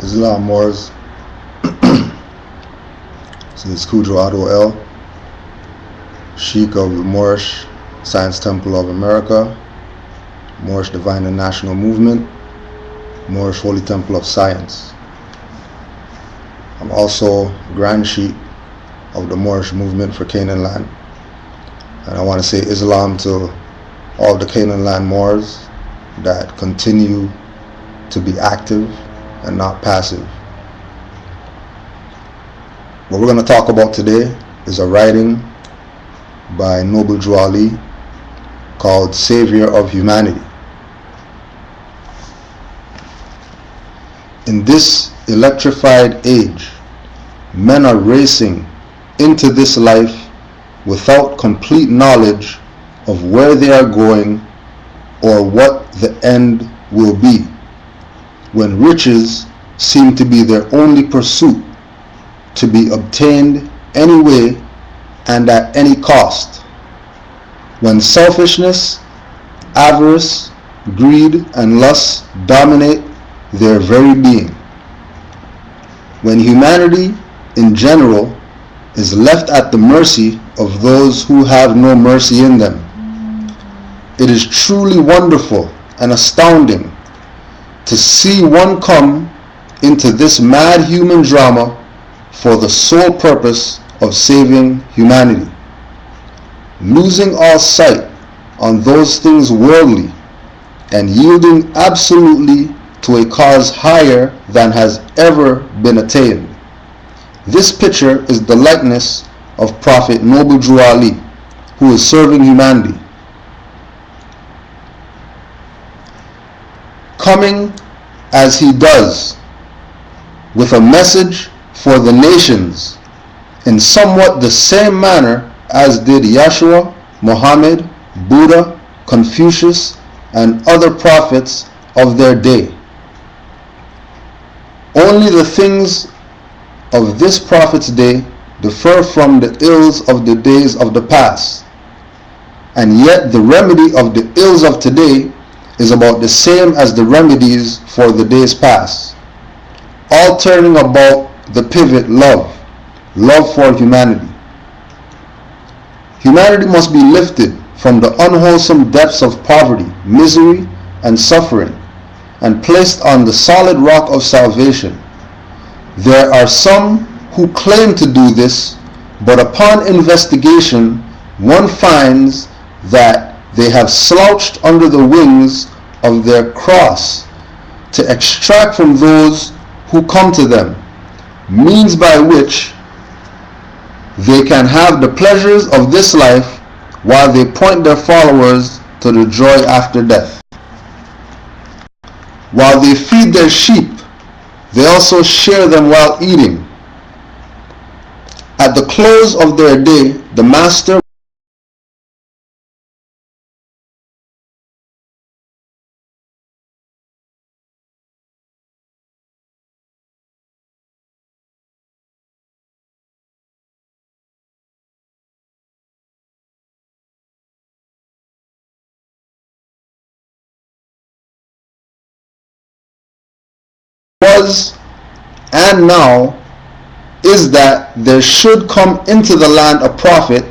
Islam Moors. This is Cujo Ado El, Sheikh of the Moorish Science Temple of America, Moorish Divine and National Movement, Moorish Holy Temple of Science. I'm also Grand Sheikh of the Moorish Movement for Canaanland. And I want to say Islam to all the Canaanland Moors that continue to be active and not passive. What we're going to talk about today is a writing by Noble Drew Ali called Savior of Humanity. In this electrified age, men are racing into this life without complete knowledge of where they are going or what the end will be, when riches seem to be their only pursuit, to be obtained anyway and at any cost, when selfishness, avarice, greed, and lust dominate their very being, when humanity in general is left at the mercy of those who have no mercy in them. It is truly wonderful and astounding to see one come into this mad human drama for the sole purpose of saving humanity, losing all sight on those things worldly and yielding absolutely to a cause higher than has ever been attained. This picture is the likeness of Prophet Noble Drew Ali, who is serving humanity, coming as he does with a message for the nations in somewhat the same manner as did Yeshua, Muhammad, Buddha, Confucius, and other prophets of their day. Only the things of this prophet's day differ from the ills of the days of the past, and yet the remedy of the ills of today is about the same as the remedies for the days past, all turning about the pivot love for humanity. Humanity must be lifted from the unwholesome depths of poverty, misery, and suffering, and placed on the solid rock of salvation. There are some who claim to do this, but upon investigation one finds that they have slouched under the wings of their cross to extract from those who come to them means by which they can have the pleasures of this life while they point their followers to the joy after death. While they feed their sheep, they also share them while eating. At the close of their day, the master was and now is that there should come into the land a prophet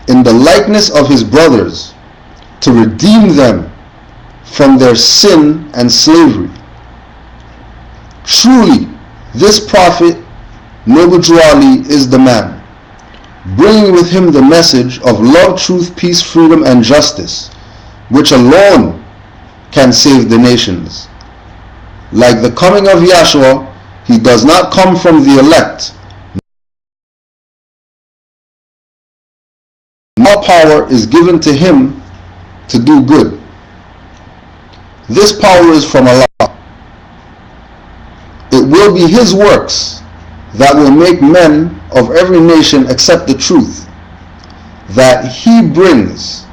in the likeness of his brothers to redeem them from their sin and slavery. Truly, this prophet, Noble Drew Ali, is the man, bringing with him the message of love, truth, peace, freedom, and justice, which alone can save the nations. Like the coming of Yeshua, he does not come from the elect. No power is given to him to do good. This power is from Allah. It will be his works that will make men of every nation accept the truth that he brings.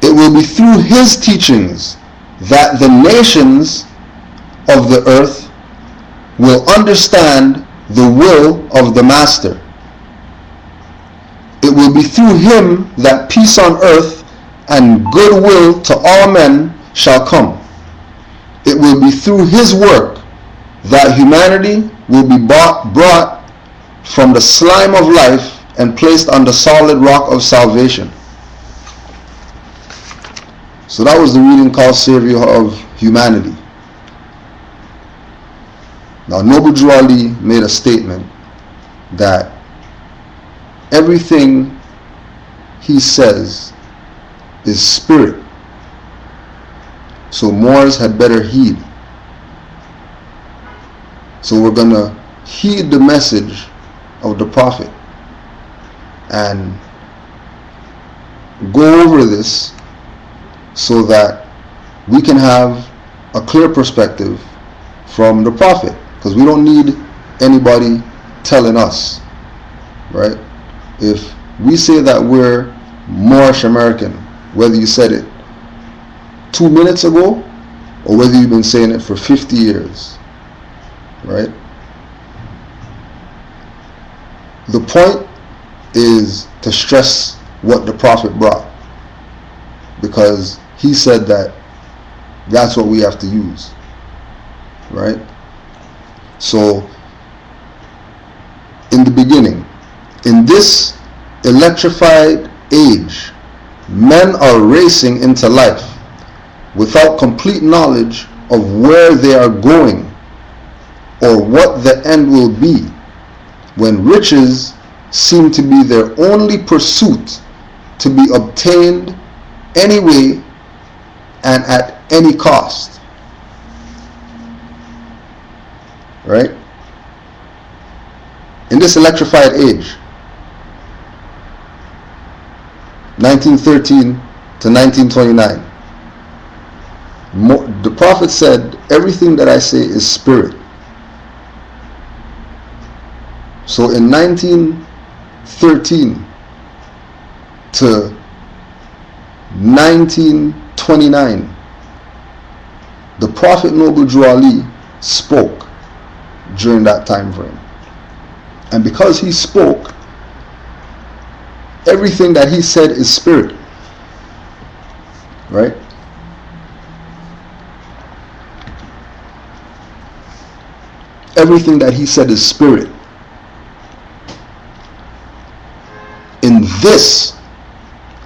It will be through his teachings that the nations of the earth will understand the will of the Master. It will be through him that peace on earth and goodwill to all men shall come. it will be through his work that humanity will be brought from the slime of life and placed on the solid rock of salvation. So that was the reading called Savior of Humanity. Now, Noble Drew Ali made a statement that everything he says is spirit. So Moors had better heed. So we're going to heed the message of the Prophet and go over this so that we can have a clear perspective from the Prophet, because we don't need anybody telling us, right? If we say that we're Moorish American, whether you said it 2 minutes ago or whether you've been saying it for 50 years, right? The point is to stress what the Prophet brought, because he said that that's what we have to use, right? So in the beginning, in this electrified age, men are racing into life without complete knowledge of where they are going or what the end will be, when riches seem to be their only pursuit, to be obtained anyway and at any cost. Right? In this electrified age, 1913 to 1929, the Prophet said, everything that I say is spirit. So in 1913 to 1929, the Prophet Noble Drew Ali spoke during that time frame. And because he spoke, everything that he said is spirit. Right? Everything that he said is spirit. In this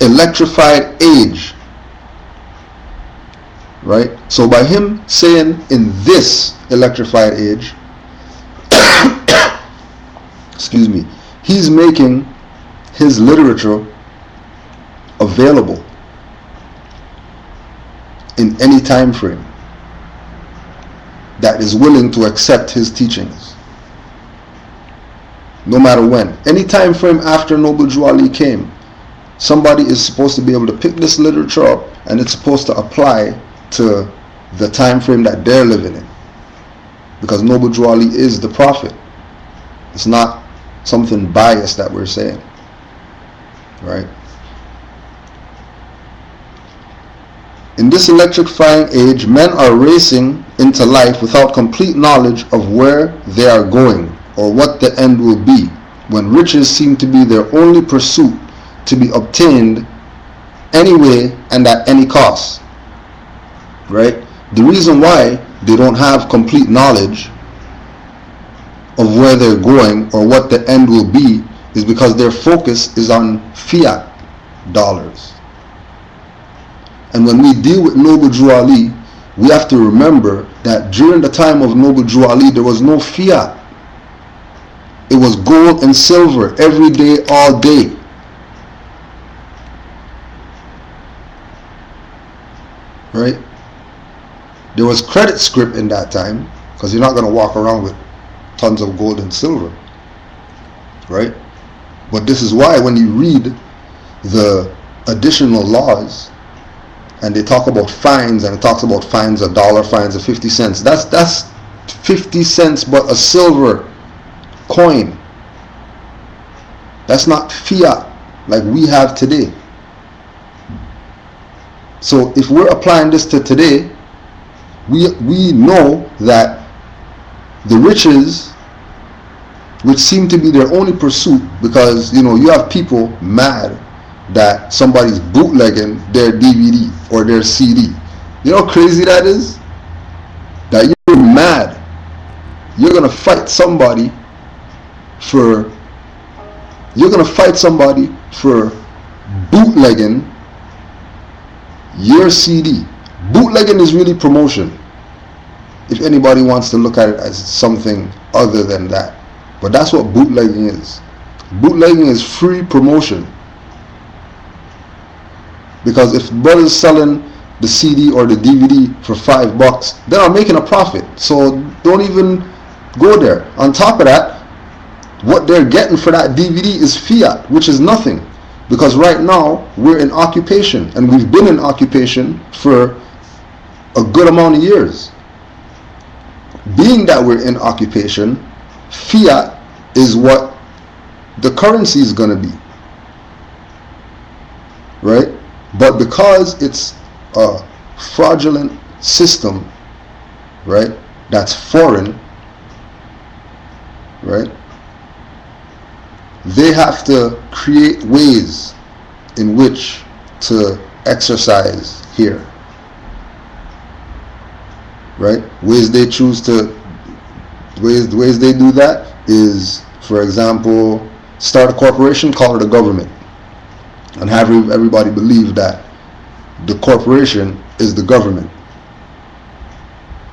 electrified age, right? So by him saying in this electrified age, excuse me, he's making his literature available in any time frame that is willing to accept his teachings, no matter when. Any time frame after Noble Drew Ali came, somebody is supposed to be able to pick this literature up, and it's supposed to apply to the time frame that they're living in, because Noble Drew Ali is the Prophet. It's not something biased that we're saying, right? In this electrifying age, men are racing into life without complete knowledge of where they are going or what the end will be, when riches seem to be their only pursuit, to be obtained anyway and at any cost. Right? The reason why they don't have complete knowledge of where they're going or what the end will be is because their focus is on fiat dollars. And when we deal with Noble Drew Ali, we have to remember that during the time of Noble Drew Ali, there was no fiat. It was gold and silver every day, all day. Right? There was credit script in that time, because you're not going to walk around with tons of gold and silver. Right? But this is why when you read the additional laws, and they talk about fines, and it talks about fines $1, fines of 50 cents. That's 50 cents but a silver coin. That's not fiat like we have today. So if we're applying this to today, we know that the riches, which seem to be their only pursuit, because you have people mad that somebody's bootlegging their DVD or their CD. You know how crazy that is? that you're mad, you're gonna fight somebody for bootlegging your CD. Bootlegging is really promotion, if anybody wants to look at it as something other than that. But that's what bootlegging is. Bootlegging is free promotion. Because if brothers selling the CD or the DVD for $5, they're not making a profit. So don't even go there. On top of that, what they're getting for that DVD is fiat, which is nothing. Because right now we're in occupation, and we've been in occupation for a good amount of years. Being that we're in occupation, fiat is what the currency is going to be, right? But because it's a fraudulent system, right, that's foreign, right, they have to create ways in which to exercise here, right? Ways they do that is, for example, start a corporation, call it a government, and have everybody believe that the corporation is the government,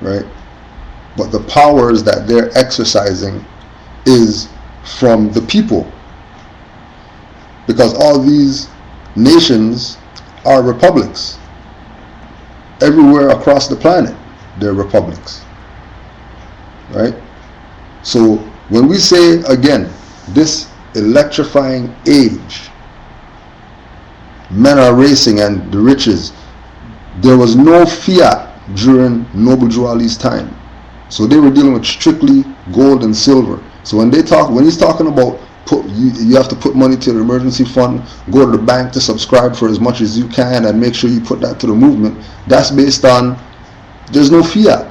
right? But the powers that they're exercising is from the people, because all these nations are republics. Everywhere across the planet they're republics, right? So when we say, again, this electrifying age, men are racing and the riches, there was no fiat during Noble Drew Ali's time. So they were dealing with strictly gold and silver. So when he's talking about you have to put money to the emergency fund, go to the bank to subscribe for as much as you can and make sure you put that to the movement, that's based on there's no fiat.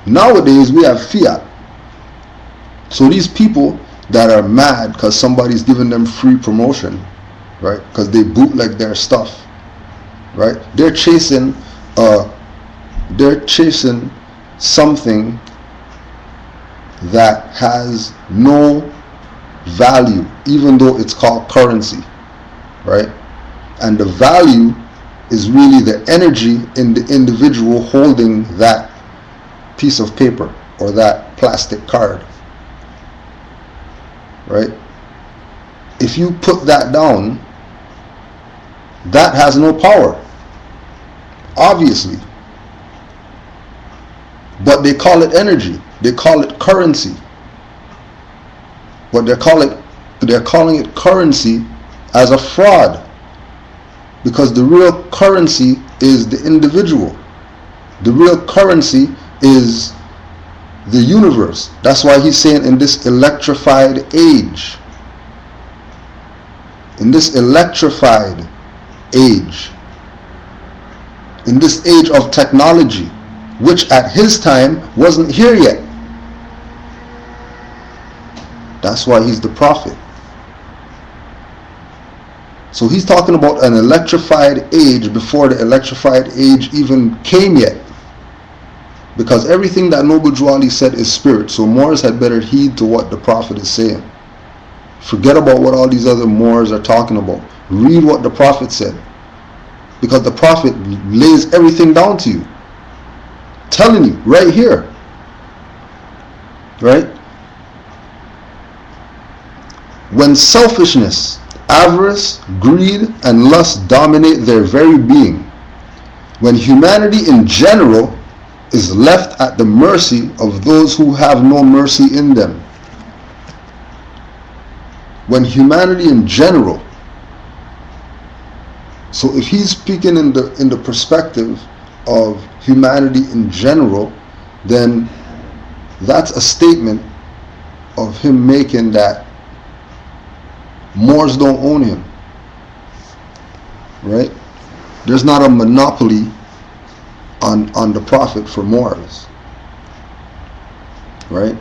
Nowadays we have fiat. So these people that are mad because somebody's giving them free promotion, right, because they bootleg their stuff, right, they're chasing something that has no value, even though it's called currency, right? And the value is really the energy in the individual holding that piece of paper or that plastic card, right? If you put that down, that has no power, obviously. But they call it energy. They call it currency. But they're calling it currency as a fraud, because the real currency is the individual. The real currency is the universe. That's why he's saying in this electrified age, in this electrified age, in this age of technology, which at his time wasn't here yet. That's why he's the prophet. So he's talking about an electrified age before the electrified age even came yet. Because everything that Noble Drew Ali said is spirit. So Moors had better heed to what the prophet is saying. Forget about what all these other Moors are talking about. Read what the prophet said. Because the prophet lays everything down to you. Telling you right here. Right? When selfishness, avarice, greed, and lust dominate their very being, when humanity in general is left at the mercy of those who have no mercy in them. When humanity in general, so if he's speaking in the perspective of humanity in general, then that's a statement of him making that Moors don't own him, right? There's not a monopoly on the prophet for Moors, right?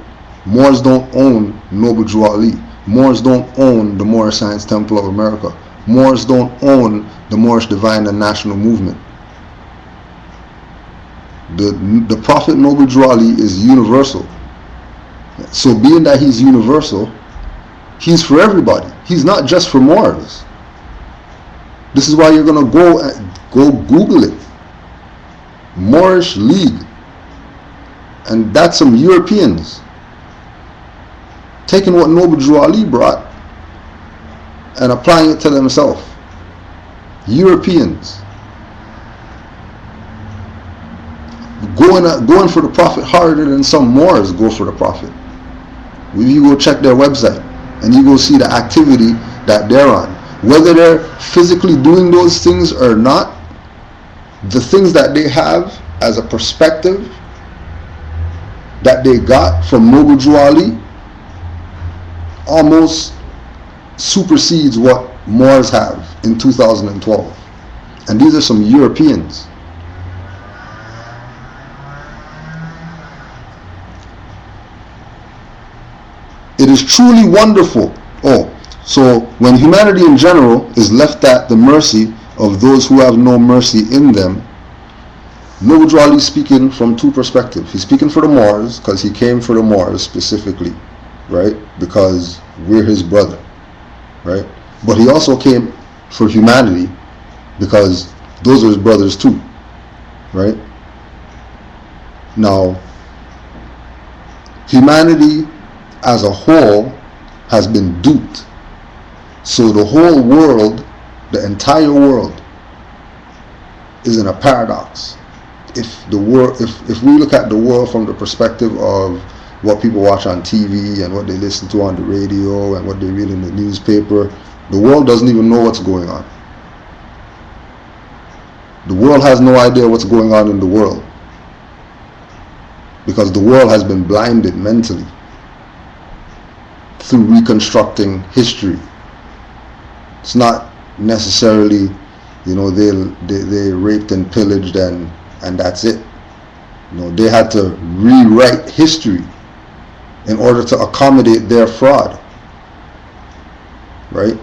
Moors don't own Noble Drew Ali. Moors don't own the Moorish Science Temple of America. Moors don't own the Moorish Divine and National Movement. The Prophet Noble Drew Ali is universal. So being that he's universal, he's for everybody. He's not just for Moors. This is why you're gonna go Google it. Moorish League. And that's some Europeans taking what Noble Drew Ali brought and applying it to themselves. Europeans going for the Prophet harder than some Moors go for the Prophet. You go check their website and you go see the activity that they're on. Whether they're physically doing those things or not, the things that they have as a perspective that they got from Noble Drew Ali almost supersedes what Moors have in 2012. And these are some Europeans. It is truly wonderful. So when humanity in general is left at the mercy of those who have no mercy in them, Noble Drew Ali is speaking from two perspectives. He's speaking for the Moors because he came for the Moors specifically, right? Because we're his brother, right? But he also came for humanity because those are his brothers too, right? Now, humanity as a whole has been duped. So the whole world, the entire world, is in a paradox. If we look at the world from the perspective of what people watch on TV and what they listen to on the radio and what they read in the newspaper, the world doesn't even know what's going on. The world has no idea what's going on in the world because the world has been blinded mentally through reconstructing history. It's not necessarily, they raped and pillaged and that's it. They had to rewrite history in order to accommodate their fraud, right?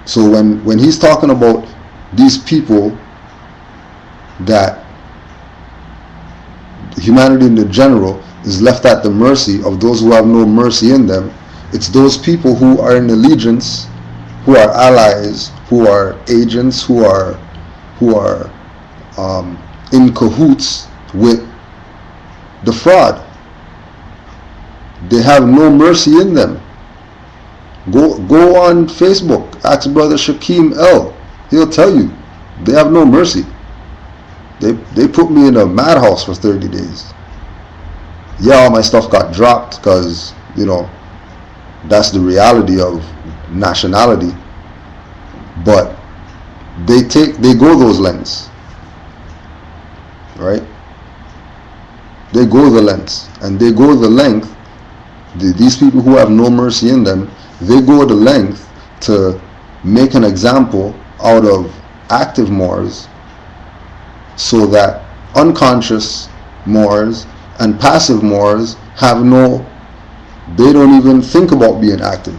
So when he's talking about these people, that humanity in the general is left at the mercy of those who have no mercy in them, it's those people who are in allegiance, who are allies, who are agents, who are in cahoots with the fraud. They have no mercy in them. Go on Facebook, ask Brother Shakim L. He'll tell you they have no mercy. They put me in a madhouse for 30 days. Yeah, all my stuff got dropped because that's the reality of nationality. But they go those lengths, right? They go the lengths, and they go the length. These people who have no mercy in them, they go the length to make an example out of active Moors, so that unconscious Moors and passive Moors they don't even think about being active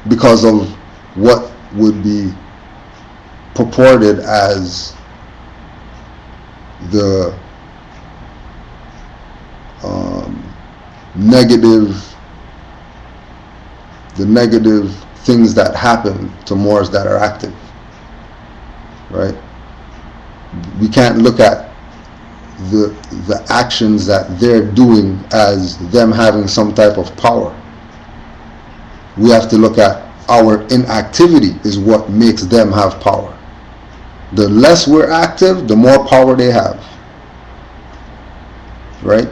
because of what would be purported as the negative things that happen to Moors that are active, right? We can't look at the actions that they're doing as them having some type of power. We have to look at our inactivity is what makes them have power. The less we're active, the more power they have, right?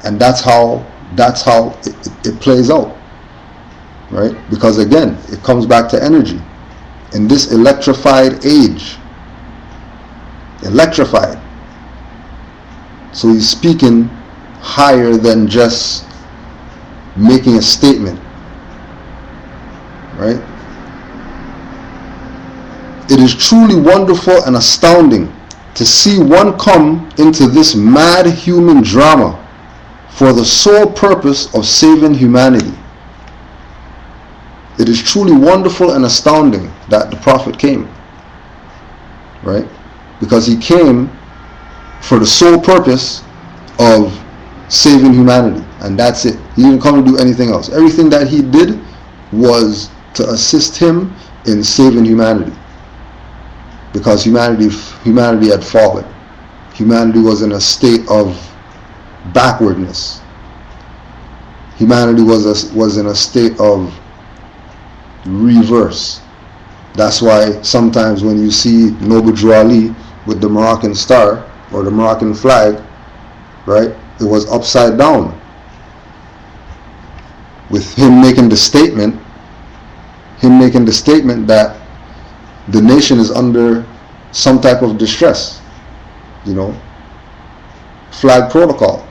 And that's how it plays out, right? Because again, it comes back to energy. In this electrified age, electrified. So he's speaking higher than just making a statement, right? It is truly wonderful and astounding to see one come into this mad human drama for the sole purpose of saving humanity. It is truly wonderful and astounding that the Prophet came, right? because he came for the sole purpose of saving humanity, and that's it. He didn't come to do anything else. Everything that he did was to assist him in saving humanity, because humanity had fallen. Humanity was in a state of backwardness. Humanity was in a state of reverse. That's why sometimes when you see Noble Drew Ali with the Moroccan star or the Moroccan flag, right, it was upside down, with him making the statement that the nation is under some type of distress, flag protocol,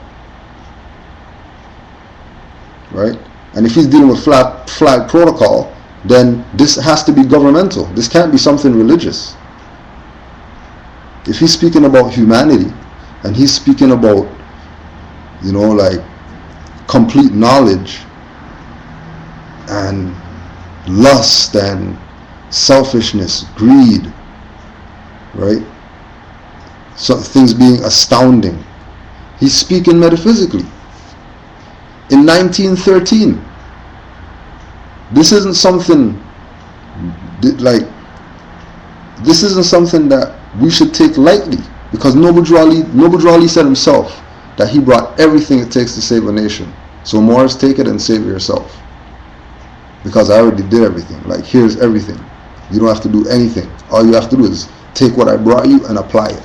right? And if he's dealing with flag protocol, then this has to be governmental. This can't be something religious. If he's speaking about humanity, and he's speaking about, like complete knowledge and lust and selfishness, greed, right? So things being astounding. He's speaking metaphysically. In 1913, this isn't something that we should take lightly, because Noble Drew Ali said himself that he brought everything it takes to save a nation. So Morris, take it and save yourself, because I already did everything. Like, here's everything. You don't have to do anything. All you have to do is take what I brought you and apply it.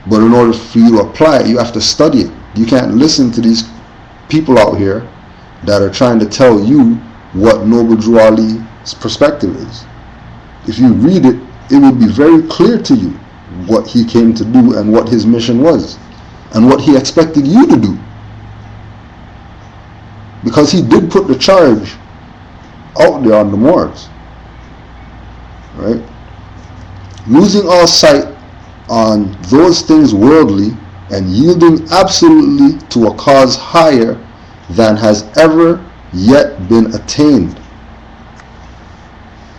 But in order for you to apply it, you have to study it. You can't listen to these people out here that are trying to tell you what Noble Drew Ali's perspective is. If you read it, it will be very clear to you what he came to do and what his mission was and what he expected you to do. Because he did put the charge out there on the Moors, right? Losing all sight on those things worldly and yielding absolutely to a cause higher than has ever yet been attained,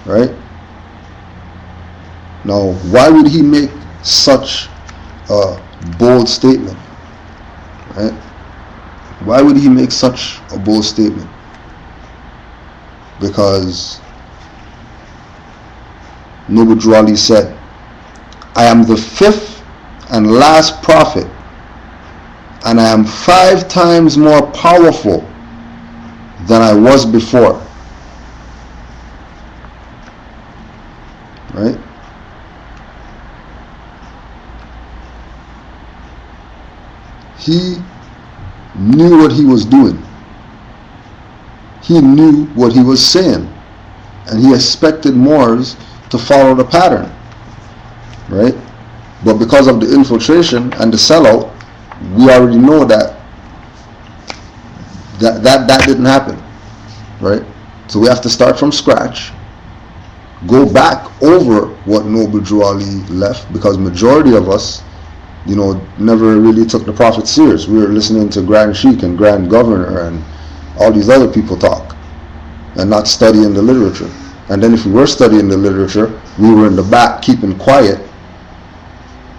right? Now, why would he make such a bold statement, right? Why would he make such a bold statement? Because Noble Drew Ali said, I am the fifth and last prophet, and I am 5 times more powerful than I was before. Right? He knew what he was doing. He knew what he was saying. And he expected Moors to follow the pattern. Right? But because of the infiltration and the sellout, we already know that didn't happen. Right? So we have to start from scratch, go back over what Noble Drew Ali left, because majority of us, never really took the Prophet serious. We were listening to Grand Sheikh and Grand Governor and all these other people talk, and not studying the literature. And then if we were studying the literature, we were in the back keeping quiet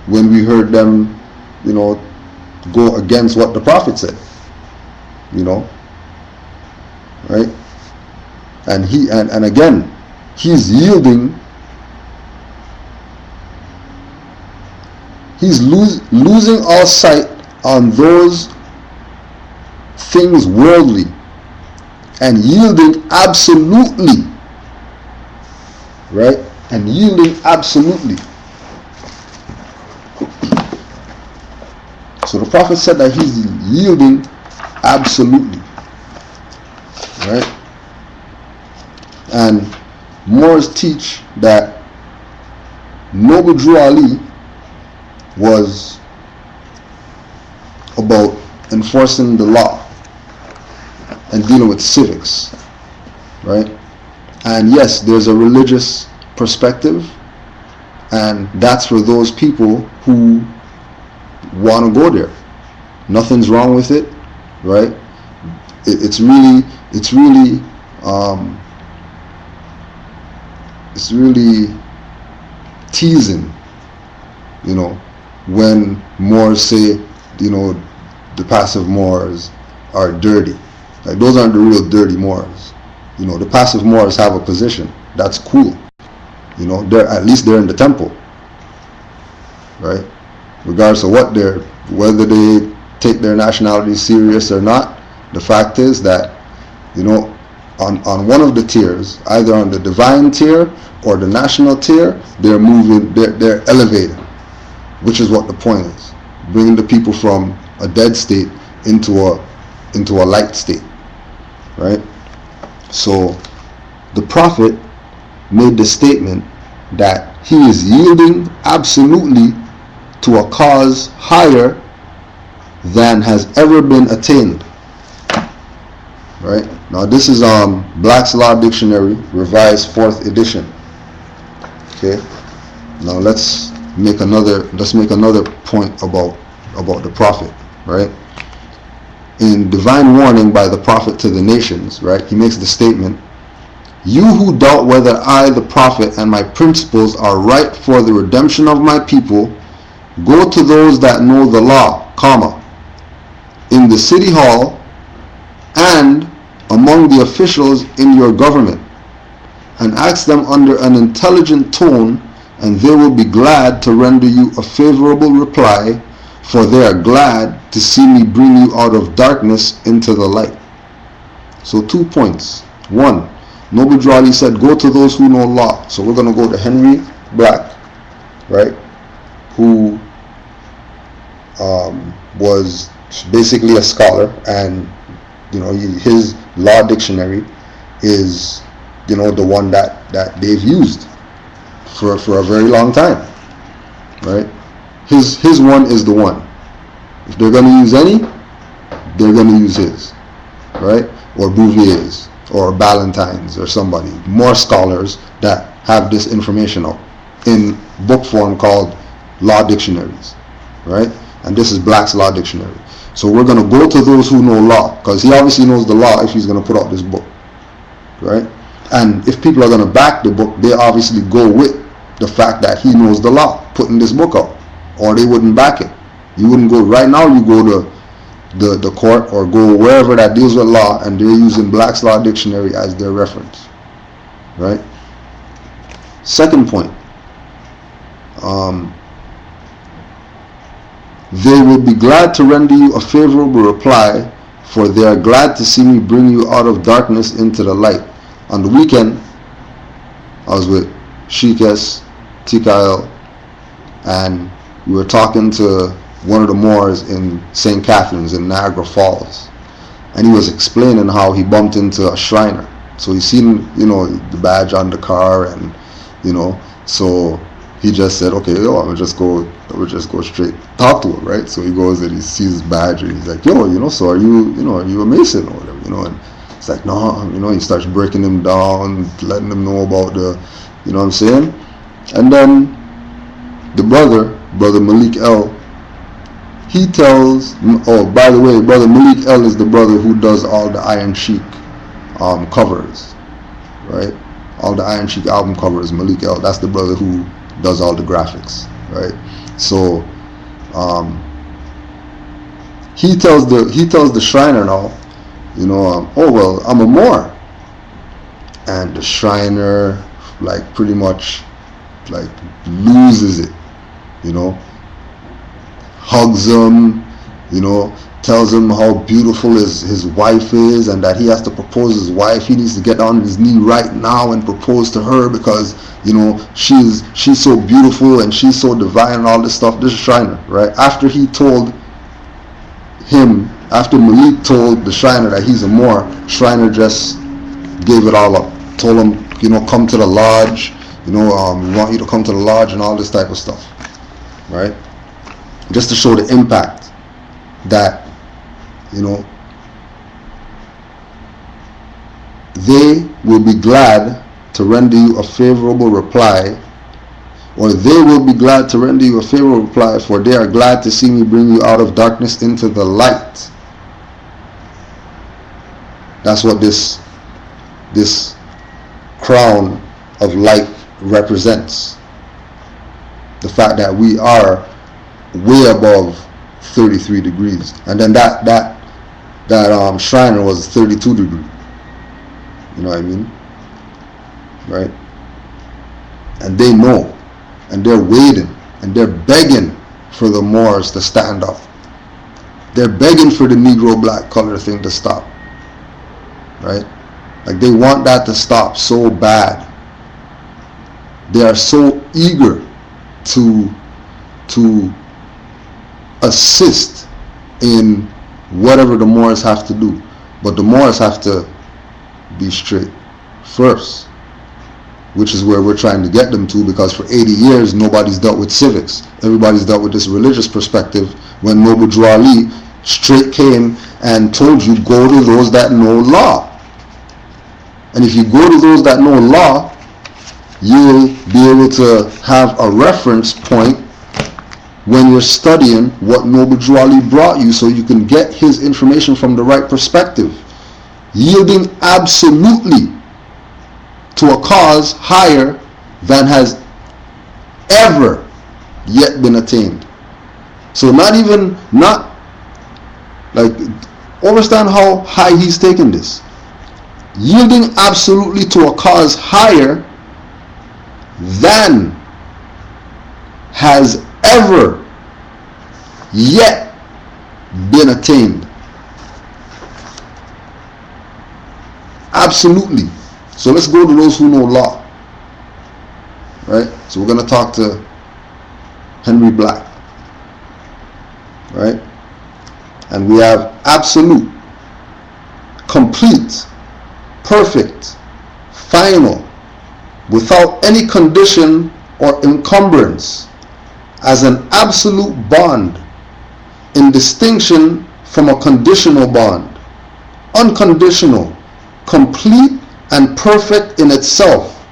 when we heard them, go against what the Prophet said. Right? And and again, he's yielding. He's losing all sight on those things worldly and yielding absolutely. Right? And yielding absolutely. So the Prophet said that he's yielding absolutely. Right? And Moors teach that Noble Drew Ali was about enforcing the law and dealing with civics, right? And yes, there's a religious perspective, and that's for those people who want to go there. Nothing's wrong with it, right? It's really teasing you know, when Moors say, you know, the passive Moors are dirty. Like, those aren't the real dirty Moors. You know, the passive Moors have a position. That's cool. You know, at least they're in the temple, right? Regardless of whether they take their nationality serious or not, the fact is that, you know, on one of the tiers, either on the divine tier or the national tier, they're moving, they're elevating, which is what the point is, bringing the people from a dead state into a light state, right? So the prophet made the statement that he is yielding absolutely to a cause higher than has ever been attained. Right? Now this is Black's Law Dictionary, revised 4th edition. Okay. Now let's make another point about the prophet, right? In Divine Warning by the Prophet to the Nations, right? He makes the statement, "You who doubt whether I, the prophet, and my principles are right for the redemption of my people, go to those that know the law, comma, in the city hall and among the officials in your government, and ask them under an intelligent tone, and they will be glad to render you a favorable reply, for they are glad to see me bring you out of darkness into the light." So 2 points. 1, Noble Drawley said, go to those who know law. So we're going to go to Henry Black, right, who was basically a scholar, and you know, his law dictionary is, you know, the one that they've used for a very long time, right? His one is the one. If they're going to use any, they're going to use his, right? Or Bouvier's, or Ballantyne's, or somebody. More scholars that have this information out in book form called law dictionaries, right? And this is Black's Law Dictionary. So we're going to go to those who know law, because he obviously knows the law if he's going to put out this book, right? And if people are going to back the book, they obviously go with the fact that he knows the law, putting this book out, or they wouldn't back it. You wouldn't go, right now you go to the court or go wherever that deals with law, and they're using Black's Law Dictionary as their reference, right? Second point, they will be glad to render you a favorable reply, for they are glad to see me bring you out of darkness into the light. On the weekend, I was with Shikes, Tikael, and we were talking to one of the Moors in St. Catharines in Niagara Falls, and he was explaining how he bumped into a Shriner. So he seen, you know, the badge on the car, and you know, so he just said, okay, yo, I would just go straight talk to him, right? So he goes and he sees his badge, and he's like, yo, you know, so are you a Mason or whatever, you know? And it's like, no, you know. He starts breaking him down, letting them know about the, you know what I'm saying? And then the brother Malik L, he tells, oh, by the way, brother Malik L is the brother who does all the Iron Sheik covers, right? All the Iron Sheik album covers, Malik L, that's the brother who does all the graphics, right? So he tells the Shriner now, you know, oh well, I'm a Moor, and the Shriner like pretty much like loses it, you know, hugs him, you know, tells him how beautiful his wife is, and that he has to propose his wife. He needs to get on his knee right now and propose to her, because, you know, she's so beautiful and she's so divine and all this stuff. This is Shriner, right? After Malik told the Shriner that he's a Moor, Shriner just gave it all up. Told him, you know, come to the lodge, you know, we want you to come to the lodge and all this type of stuff, right? Just to show the impact that, you know, they will be glad to render you a favorable reply, or they will be glad to render you a favorable reply, for they are glad to see me bring you out of darkness into the light. That's what this crown of light represents. The fact that we are way above 33 degrees, and then that Shriner was 32 degrees. You know what I mean? Right? And they know, and they're waiting, and they're begging for the Moors to stand up. They're begging for the Negro black color thing to stop. Right? Like, they want that to stop so bad. They are so eager to assist in whatever the Moors have to do. But the Moors have to be straight first, which is where we're trying to get them to, because for 80 years nobody's dealt with civics. Everybody's dealt with this religious perspective, when Noble Drew Ali straight came and told you, go to those that know law. And if you go to those that know law, you'll be able to have a reference point when you're studying what Noble Drew Ali brought you, so you can get his information from the right perspective, yielding absolutely to a cause higher than has ever yet been attained. So not like, understand how high he's taken this. Yielding absolutely to a cause higher than has ever yet been attained. Absolutely. So let's go to those who know law. Right? So we're going to talk to Henry Black. Right? And we have absolute, complete, perfect, final, without any condition or encumbrance, as an absolute bond, in distinction from a conditional bond, unconditional, complete and perfect in itself,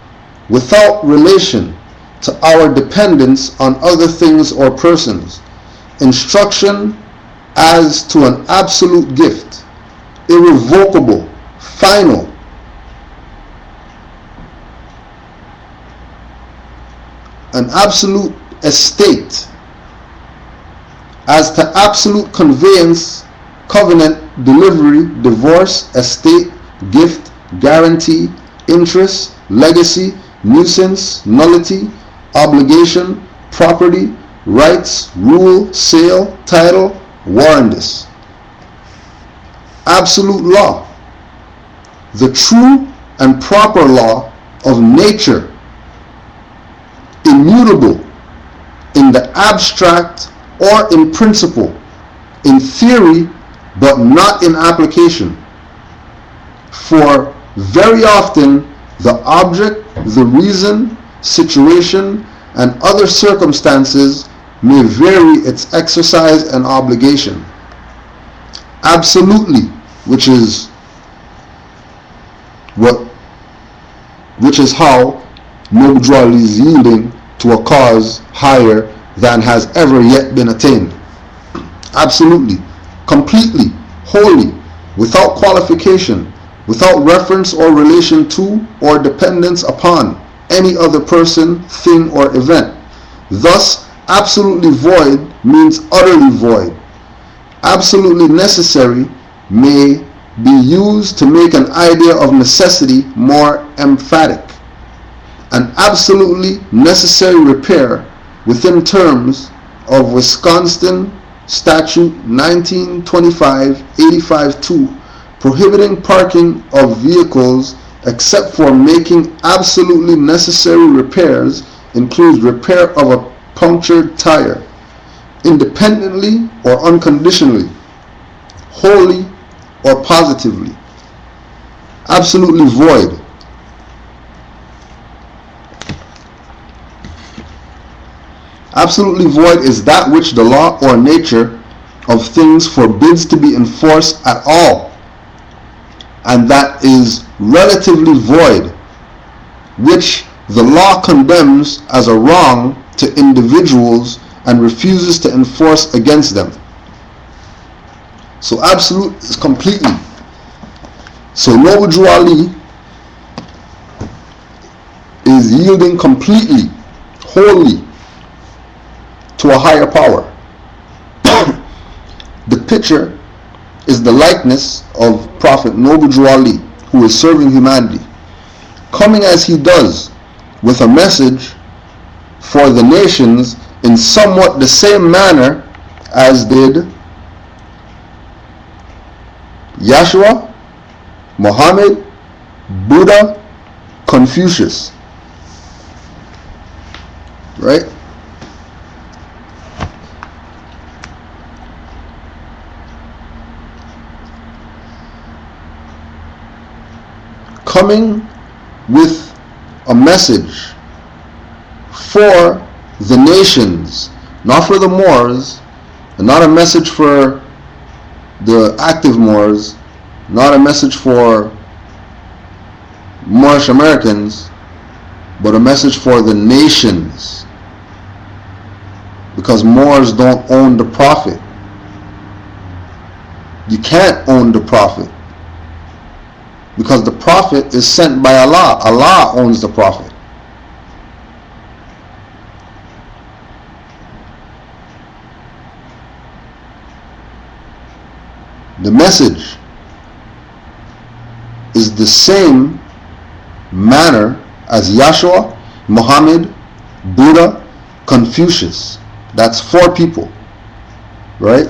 without relation to our dependence on other things or persons, instruction as to an absolute gift, irrevocable, final, an absolute estate, as to absolute conveyance, covenant, delivery, divorce, estate, gift, guarantee, interest, legacy, nuisance, nullity, obligation, property, rights, rule, sale, title, warrandus. Absolute law, the true and proper law of nature, immutable in the abstract or in principle, in theory but not in application. For very often the object, the reason, situation, and other circumstances may vary its exercise and obligation. Absolutely, which is how Noble Drew Ali is yielding to a cause higher than has ever yet been attained. Absolutely, completely, wholly, without qualification, without reference or relation to or dependence upon any other person, thing, or event. Thus, absolutely void means utterly void. Absolutely necessary may be used to make an idea of necessity more emphatic. An absolutely necessary repair within terms of Wisconsin Statute 1925-85-2, prohibiting parking of vehicles except for making absolutely necessary repairs, includes repair of a punctured tire, independently or unconditionally, wholly or positively. Absolutely void. Absolutely void is that which the law or nature of things forbids to be enforced at all, and that is relatively void, which the law condemns as a wrong to individuals and refuses to enforce against them. So absolute is completely. So Noble Drew Ali is yielding completely, wholly, to a higher power. The picture is the likeness of Prophet Noble Drew Ali, who is serving humanity, coming as he does with a message for the nations in somewhat the same manner as did Yeshua, Muhammad, Buddha, Confucius. Right? Coming with a message for the nations, not for the Moors, and not a message for the active Moors, not a message for Moorish Americans, but a message for the nations. Because Moors don't own the Prophet. You can't own the Prophet. Because the Prophet is sent by Allah. Allah owns the Prophet. The message is the same manner as Yeshua, Muhammad, Buddha, Confucius. That's 4 people. Right?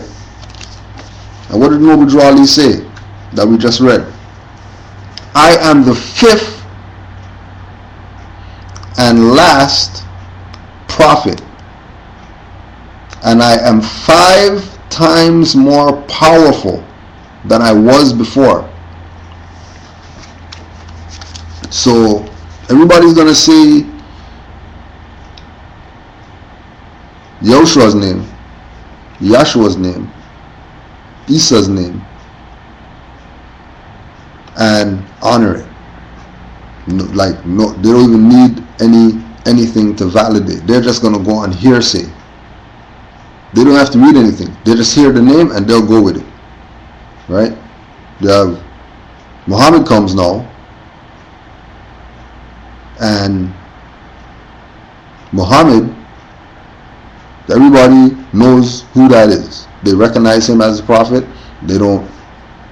And what did Noble Drew Ali say that we just read? I am the 5th and last prophet, and I am 5 times more powerful than I was before. So everybody's going to say Yeshua's name, Yeshua's name, Isa's name, and honor it. No, they don't even need anything to validate. They're just going to go on hearsay. They don't have to read anything. They just hear the name and they'll go with it. Right? They have Muhammad comes now, and Muhammad, everybody knows who that is. They recognize him as a prophet. They don't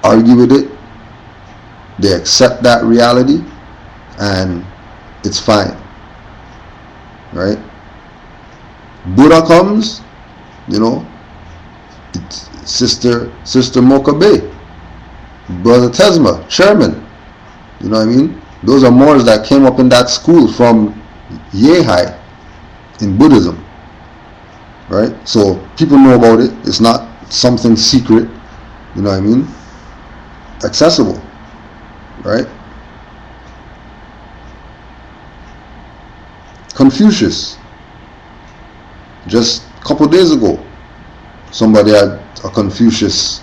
argue with it. They accept that reality, and it's fine. Right? Buddha comes, it's Sister Mokabe, Brother Tesma, Sherman. You know what I mean? Those are Moors that came up in that school from Yehai in Buddhism. Right? So people know about it. It's not something secret. You know what I mean? Accessible. Right? Confucius. Just a couple days ago, somebody had a Confucius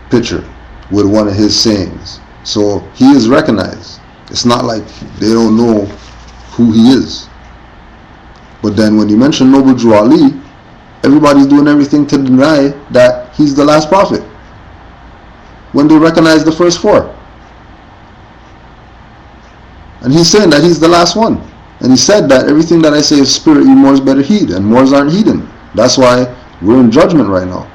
picture with one of his sayings. So he is recognized. It's not like they don't know who he is. But then when you mention Noble Drew Ali, everybody's doing everything to deny that he's the last prophet, when they recognize the first 4. And he's saying that he's the last one. And he said that everything that I say is spirit, you Moors better heed. And Moors aren't heeding. That's why we're in judgment right now.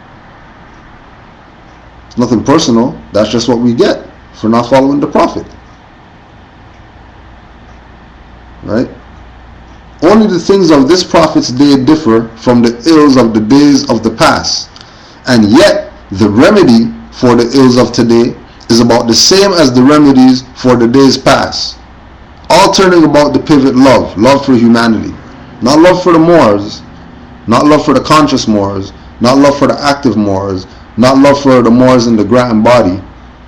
It's nothing personal. That's just what we get for not following the Prophet. Right? Only the things of this Prophet's day differ from the ills of the days of the past. And yet, the remedy for the ills of today is about the same as the remedies for the days past. All turning about the pivot love for humanity. Not love for the Moors, not love for the conscious Moors, not love for the active Moors, not love for the Moors in the grand body,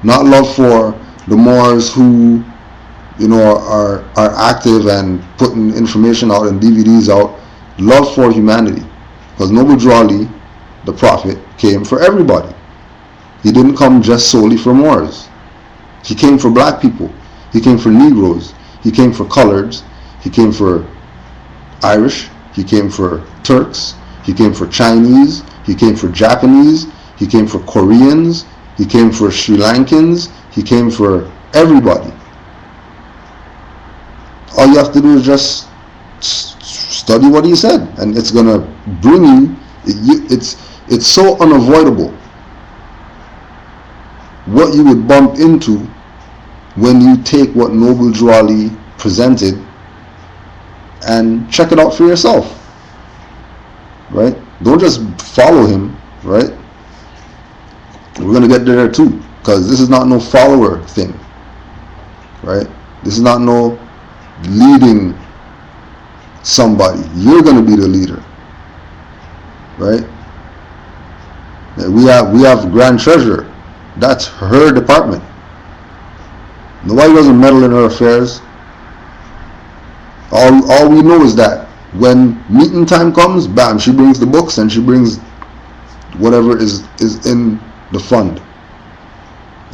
not love for the Moors who, are active and putting information out and DVDs out. Love for humanity. Because Noble Drew Ali, the Prophet, came for everybody. He didn't come just solely for Moors. He came for black people. He came for Negroes. He came for coloreds. He came for Irish. He came for Turks. He came for Chinese. He came for Japanese. He came for Koreans. He came for Sri Lankans. He came for everybody. All you have to do is just study what he said, and it's going to bring you It's so unavoidable what you would bump into when you take what Noble Drew Ali presented and check it out for yourself, right? Don't just follow him, right? We're gonna get there too, because this is not no follower thing, right? This is not no leading somebody. You're gonna be the leader, right? We have Grand Treasurer. That's her department. Nobody doesn't meddle in her affairs. All we know is that when meeting time comes, bam, she brings the books and she brings whatever is in the fund,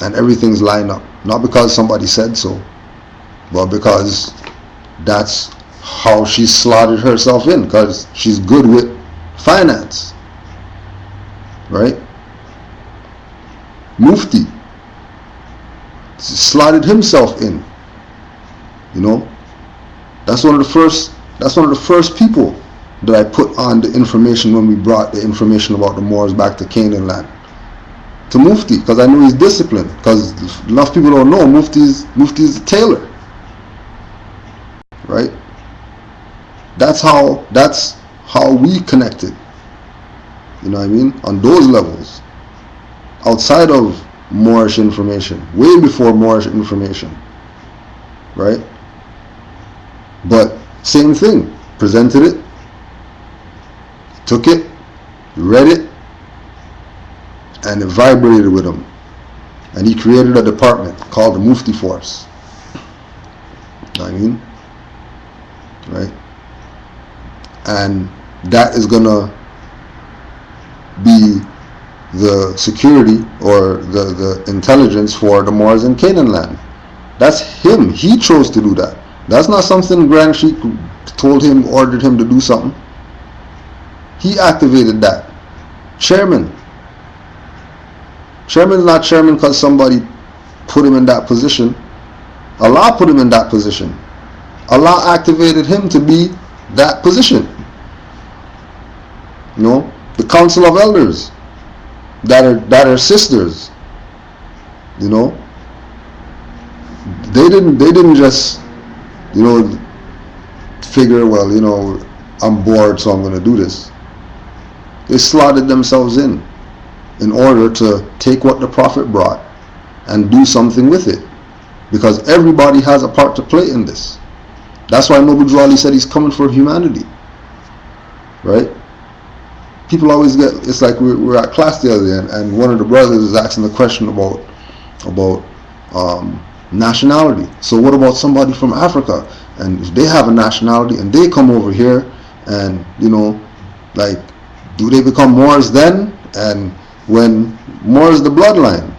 and everything's lined up. Not because somebody said so, but because that's how she slotted herself in, because she's good with finance, right? Mufti slotted himself in, you know. That's one of the first people that I put on the information when we brought the information about the Moors back to Canaanland, to Mufti, because I knew he's disciplined. Because enough people don't know Mufti's a tailor, right? That's how we connected. You know what I mean? On those levels, outside of Moorish information, way before Moorish information, right? But same thing, presented it, took it, read it, and it vibrated with him. And he created a department called the Mufti Force. You know what I mean? Right? And that is gonna be the security or the intelligence for the Moors in Canaanland. That's him. He chose to do that. That's not something Grand Sheikh told him, ordered him to do something. He activated that. Chairman. Chairman's not chairman because somebody put him in that position. Allah put him in that position. Allah activated him to be that position. You know, the Council of Elders that are sisters. You know, they didn't just, you know, figure, well, you know, I'm bored, so I'm going to do this. They slotted themselves in order to take what the Prophet brought and do something with it, because everybody has a part to play in this. That's why Noble Drew Ali said he's coming for humanity, right? People always get, it's like we're at class the other day, and one of the brothers is asking the question about nationality. So what about somebody from Africa, and if they have a nationality and they come over here, and, you know, like, do they become Moors then? And when Moor is the bloodline,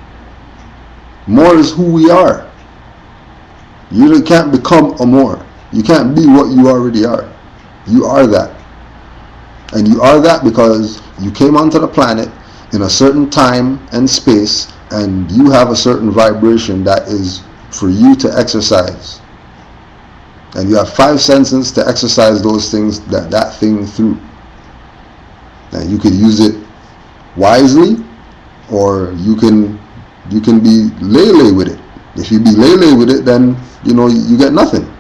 Moor is who we are. You can't become a Moor. You can't be what you already are. You are that. And you are that because you came onto the planet in a certain time and space, and you have a certain vibration that is for you to exercise. And you have 5 senses to exercise those things, that thing through. And you could use it wisely, or you can be lay with it. If you be lay with it, then, you know, you get nothing.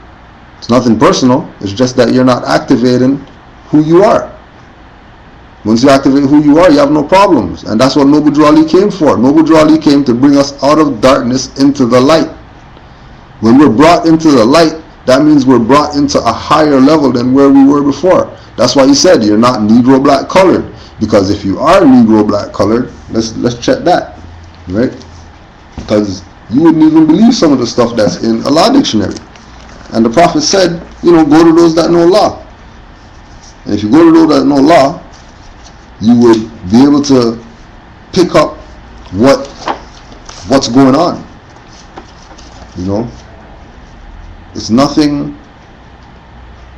It's nothing personal. It's just that you're not activating who you are. Once you activate who you are, you have no problems. And that's what Noble Drew Ali came for. Noble Drew Ali came to bring us out of darkness into the light. When we're brought into the light, that means we're brought into a higher level than where we were before. That's why he said you're not Negro black colored. Because if you are Negro black colored, let's check that, right? Because you wouldn't even believe some of the stuff that's in a law dictionary. And the Prophet said, you know, go to those that know law. And if you go to those that know law, you would be able to pick up what's going on. You know, it's nothing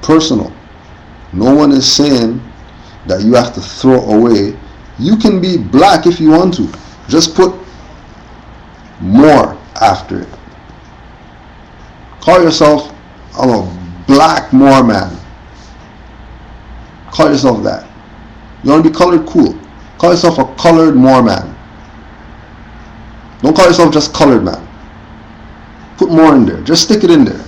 personal. No one is saying that you have to throw away. You can be black if you want to. Just put more after it. Call yourself, I'm a black Moor man. Call yourself that. You want to be colored? Cool. Call yourself a colored Moor man. Don't call yourself just colored man. Put more in there. Just stick it in there.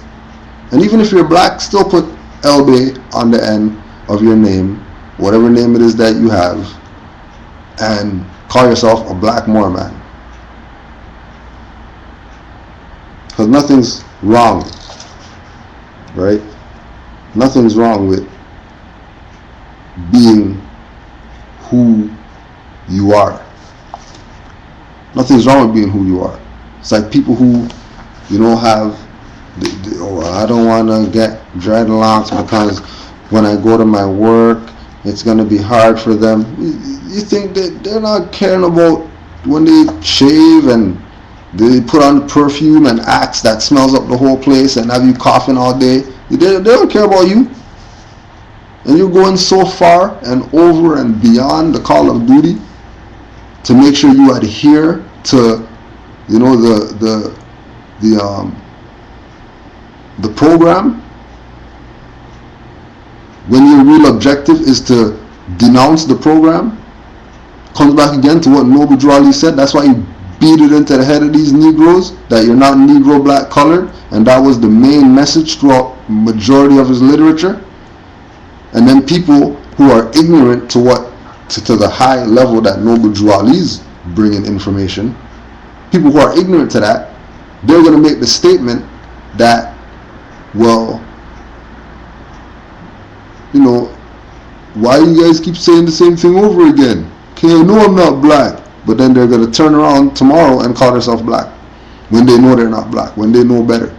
And even if you're black, still put Elbe on the end of your name, whatever name it is that you have, and call yourself a black Moor man. Because nothing's wrong, right? Nothing's wrong with being who you are. Nothing's wrong with being who you are. It's like people who, have, I don't want to get dreadlocks because when I go to my work, it's going to be hard for them. You think that they're not caring about when they shave and they put on perfume and Axe that smells up the whole place and have you coughing all day? They don't care about you. And you're going so far and over and beyond the call of duty to make sure you adhere to, the program, when your real objective is to denounce the program. Comes back again to what Noble Drew Ali said. That's why he beat it into the head of these Negroes, that you're not Negro, black, colored, and that was the main message throughout majority of his literature. And then people who are ignorant to the high level that Noble Drew Ali's bringing information, people who are ignorant to that, they're going to make the statement that, well, why you guys keep saying the same thing over again? Okay, I know I'm not black. But then they're going to turn around tomorrow and call themselves black when they know they're not black, when they know better.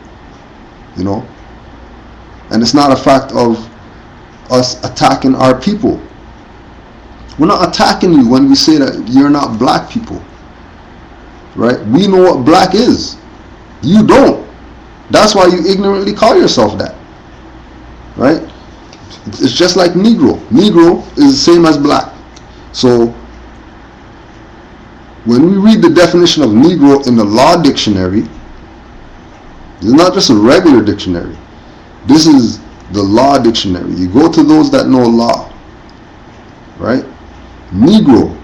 And it's not a fact of us attacking our people. We're not attacking you when we say that you're not black people. Right? We know what black is. You don't. That's why you ignorantly call yourself that. Right? It's just like Negro. Negro is the same as black. So when we read the definition of Negro in the law dictionary, it's not just a regular dictionary. This is the law dictionary. You go to those that know law. Right? Negro.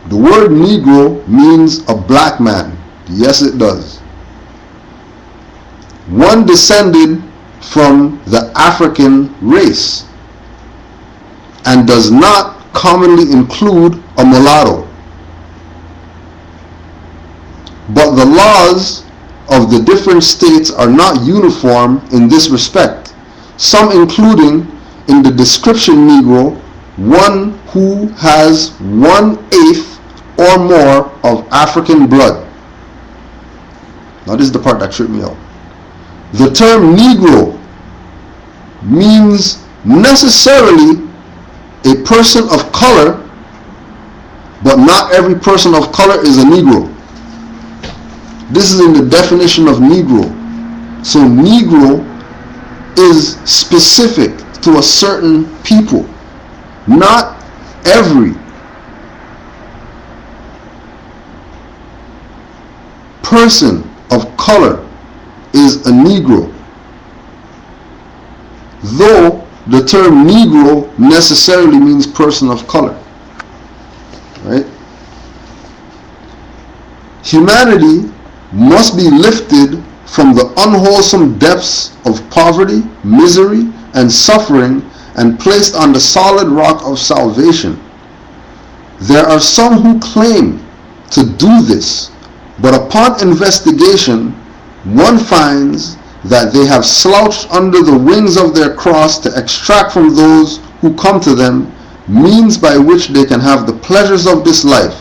The word Negro means a black man. Yes, it does. One descended from the African race and does not commonly include a mulatto. But the laws of the different states are not uniform in this respect, some including in the description Negro, one who has 1/8 or more of African blood. Now this is the part that tripped me out. The term Negro means necessarily a person of color, but not every person of color is a Negro. This is in the definition of Negro. So Negro is specific to a certain people. Not every person of color is a Negro, though the term Negro necessarily means person of color. Right? Humanity must be lifted from the unwholesome depths of poverty, misery, and suffering and placed on the solid rock of salvation. There are some who claim to do this, but upon investigation, one finds that they have slouched under the wings of their cross to extract from those who come to them means by which they can have the pleasures of this life,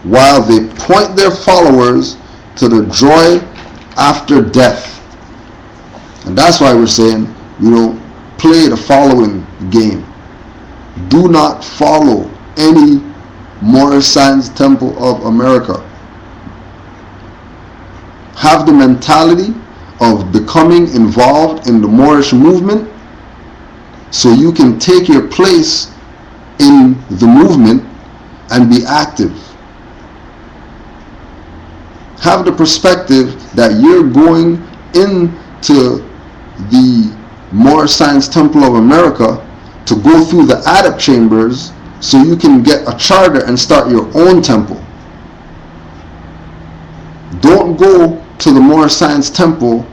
while they point their followers to the joy after death. And that's why we're saying, play the following game. Do not follow any Moorish Science Temple of America. Have the mentality of becoming involved in the Moorish movement so you can take your place in the movement and be active. Have the perspective that you're going into the Moorish Science Temple of America to go through the adept chambers so you can get a charter and start your own temple. Don't go to the Moorish Science Temple,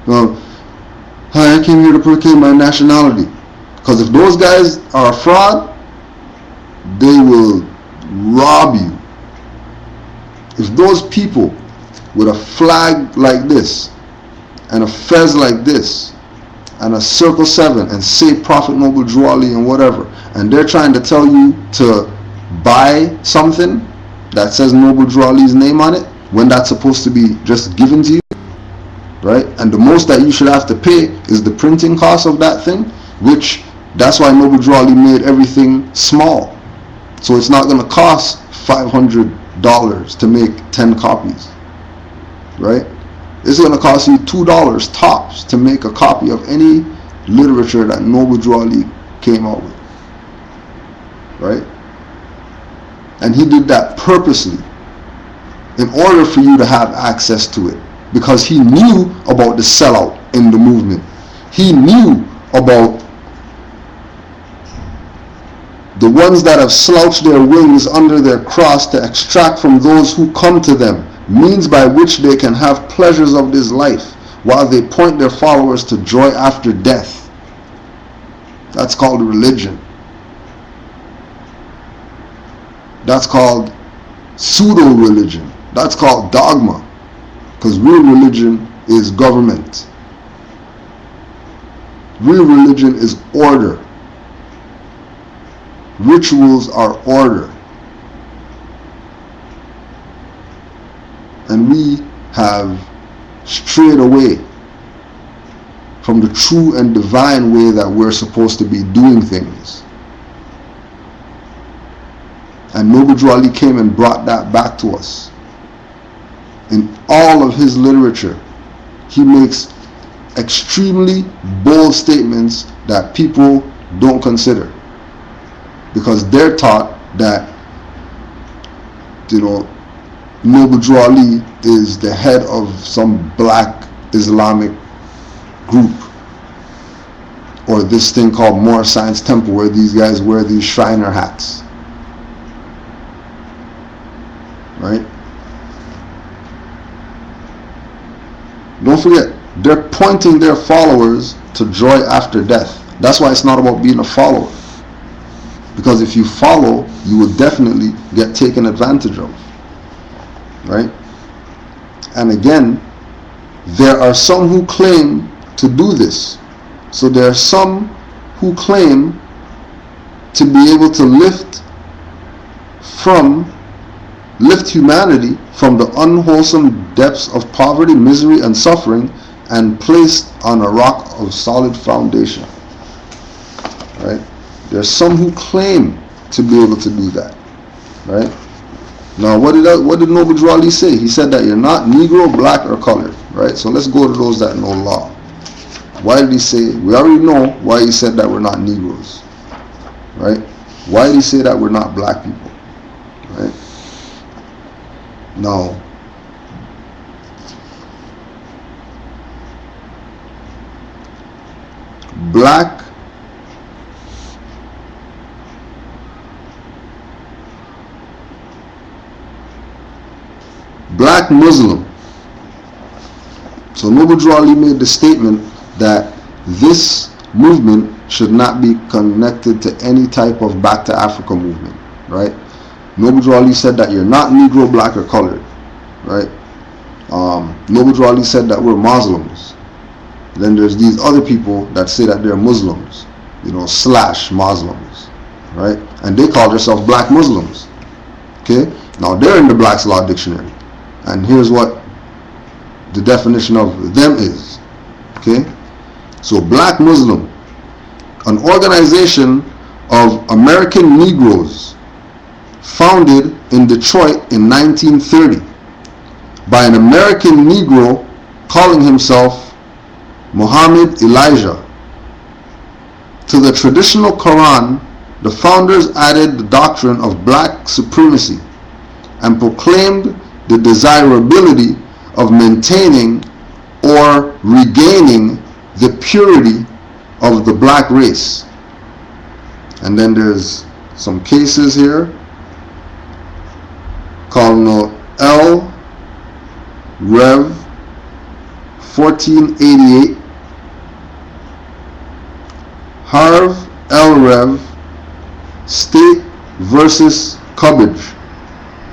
hi, I came here to proclaim my nationality. Because if those guys are a fraud, they will rob you. If those people with a flag like this, and a fez like this, and a circle 7, and say Prophet Noble Drew Ali and whatever, and they're trying to tell you to buy something that says Noble Drew Ali's name on it, when that's supposed to be just given to you, right? And the most that you should have to pay is the printing cost of that thing, which that's why Noble Drew Ali made everything small. So it's not going to cost $500 to make 10 copies, right? It's going to cost you $2 tops to make a copy of any literature that Noble Drew Ali came out with, right? And he did that purposely in order for you to have access to it, because he knew about the sellout in the movement. He knew about the ones that have slouched their wings under their cross to extract from those who come to them means by which they can have pleasures of this life, while they point their followers to joy after death. That's called religion. That's called pseudo-religion. That's called dogma. Because real religion is government. Real religion is order. Rituals are order. And we have strayed away from the true and divine way that we're supposed to be doing things. And Noble Drew Ali came and brought that back to us. In all of his literature, he makes extremely bold statements that people don't consider, because they're taught that, Noble Drew Ali is the head of some black Islamic group, or this thing called Moorish Science Temple, where these guys wear these Shriner hats, right? Don't forget, they're pointing their followers to joy after death. That's why it's not about being a follower. Because if you follow, you will definitely get taken advantage of. Right? And again, there are some who claim to do this. So there are some who claim to be able to lift humanity from the unwholesome depths of poverty, misery, and suffering, and placed on a rock of solid foundation. Right? There are some who claim to be able to do that. Right? Now, what did Noble Drew Ali say? He said that you're not Negro, black, or colored. Right? So let's go to those that know law. Why did he say? We already know why he said that we're not Negroes. Right? Why did he say that we're not black people? Right? Now, black Muslim. So Noble Drew Ali made the statement that this movement should not be connected to any type of Back to Africa movement, right? Noble Drew Ali said that you're not Negro, black, or colored, right? Noble Drew Ali said that we're Muslims. Then there's these other people that say that they're Muslims, / Muslims, right? And they call themselves black Muslims. Okay? Now they're in the Black's Law Dictionary. And here's what the definition of them is. Okay? So black Muslim, an organization of American Negroes founded in Detroit in 1930 by an American Negro calling himself Muhammad Elijah. To the traditional Quran, the founders added the doctrine of black supremacy and proclaimed the desirability of maintaining or regaining the purity of the black race. And then there's some cases here. Colonel L. Rev 1488, Harv L. Rev State versus Cubbage.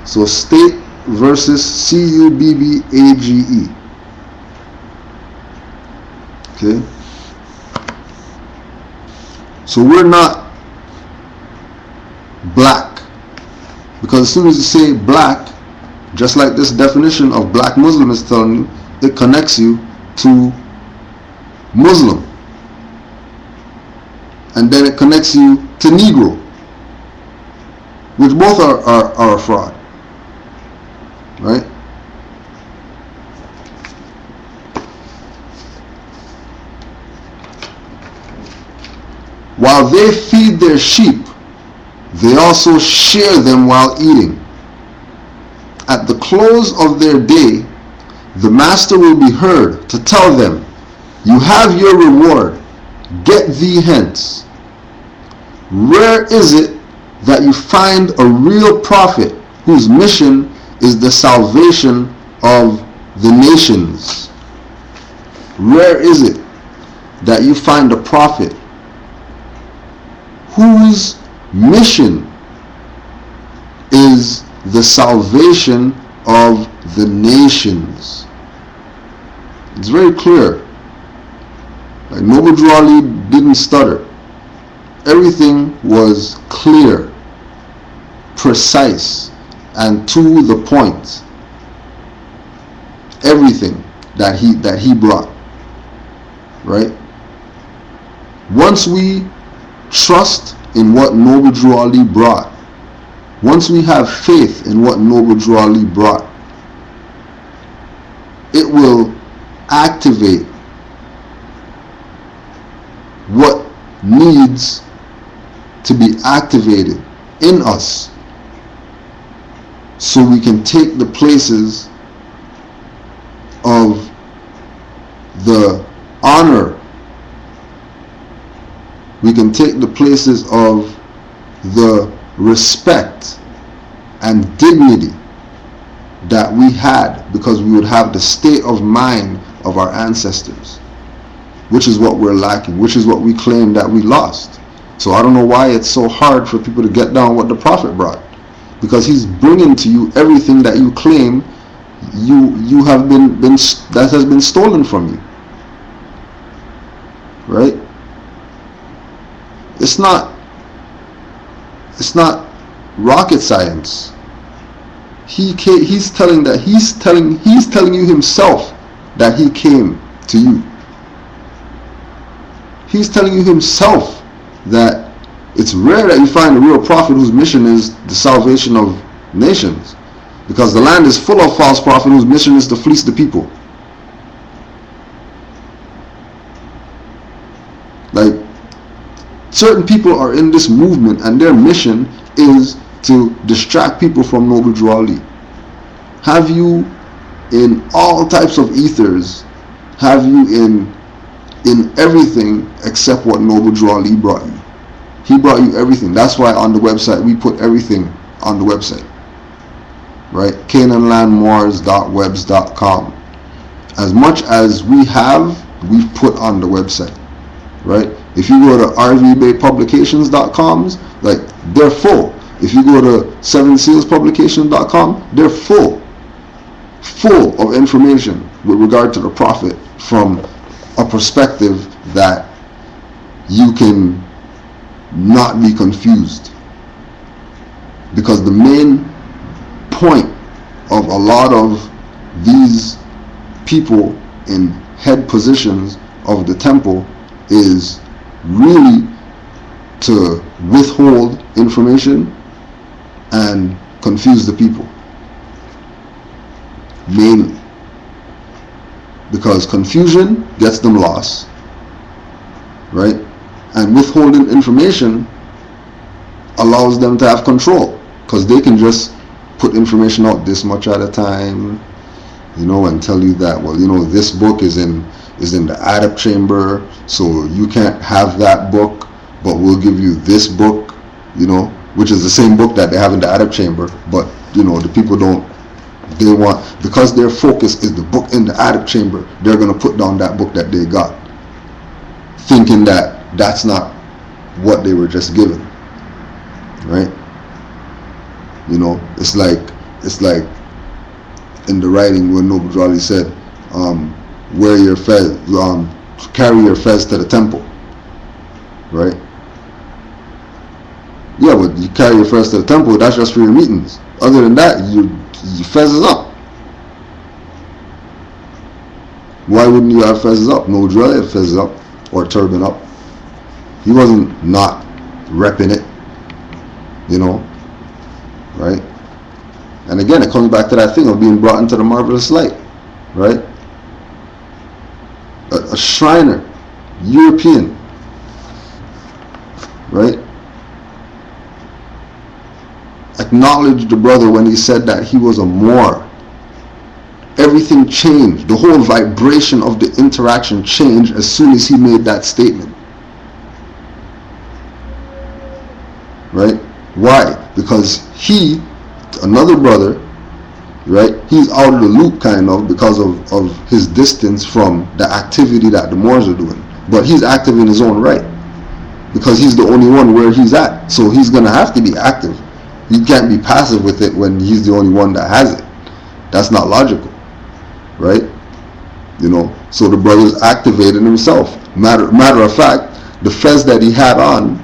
So State versus Cubbage. Okay. So we're not black, because as soon as you say black, just like this definition of black Muslim is telling you, it connects you to Muslim, and then it connects you to Negro, which both are a fraud, right? While they feed their sheep, they also shear them while eating. At the close of their day, the master will be heard to tell them, "You have your reward, get thee hence." Rare is it that you find a real prophet whose mission is the salvation of the nations. Rare is it that you find a prophet whose mission is the salvation of the nations. It's very clear. Like Noble Drew Ali didn't stutter. Everything was clear, precise, and to the point. Everything that he brought, right? Once we trust in what Noble Drew Ali brought, once we have faith in what Noble Drew Ali brought, it will activate what needs to be activated in us, so we can take the places of the honor, we can take the places of the respect and dignity that we had, because we would have the state of mind of our ancestors, which is what we're lacking, which is what we claim that we lost. So I don't know why it's so hard for people to get down what the Prophet brought, because he's bringing to you everything that you claim you have been that has been stolen from you, right? It's not rocket science. He's telling you himself that he came to you. He's telling you himself that it's rare that you find a real prophet whose mission is the salvation of nations, because the land is full of false prophets whose mission is to fleece the people. Like, certain people are in this movement and their mission is to distract people from Noble Drew Ali. Have you in all types of ethers, have you in everything except what Noble Drew Ali brought you. He brought you everything. That's why on the website we put everything on the website, right? Canaanlandmoors.webs.com. As much as we have, we've put on the website, right? If you go to rvbaypublications.coms, like, they're full. If you go to sevensealspublications.com, they're full of information with regard to the Prophet from a perspective that you can not be confused. Because the main point of a lot of these people in head positions of the temple is really to withhold information and confuse the people, mainly because confusion gets them lost, right? And withholding information allows them to have control, because they can just put information out this much at a time, you know, and tell you that, well, you know, this book is in the Adab chamber, so you can't have that book, but we'll give you this book, you know, which is the same book that they have in the Arab chamber, but the people don't. They want, because their focus is the book in the Arab chamber, they're going to put down that book that they got, thinking that that's not what they were just given, right? It's like in the writing when Noble Drew Ali said, wear your fez, carry your fez to the temple, right? Yeah, but you carry your fez to the temple, that's just for your meetings. Other than that, your fez is up. Why wouldn't you have fezes up? Noble Drew Ali had fezes up, or turban up. He wasn't not repping it, right? And again, it comes back to that thing of being brought into the marvelous light, right? A Shriner, European, right? Acknowledged the brother when he said that he was a Moor. Everything changed. The whole vibration of the interaction changed as soon as he made that statement. Right? Why? Because another brother, right, he's out of the loop kind of because of his distance from the activity that the Moors are doing. But he's active in his own right because he's the only one where he's at. So he's going to have to be active. He can't be passive with it when he's the only one that has it. That's not logical, right? So the brother's activated himself. Matter of fact, the fez that he had on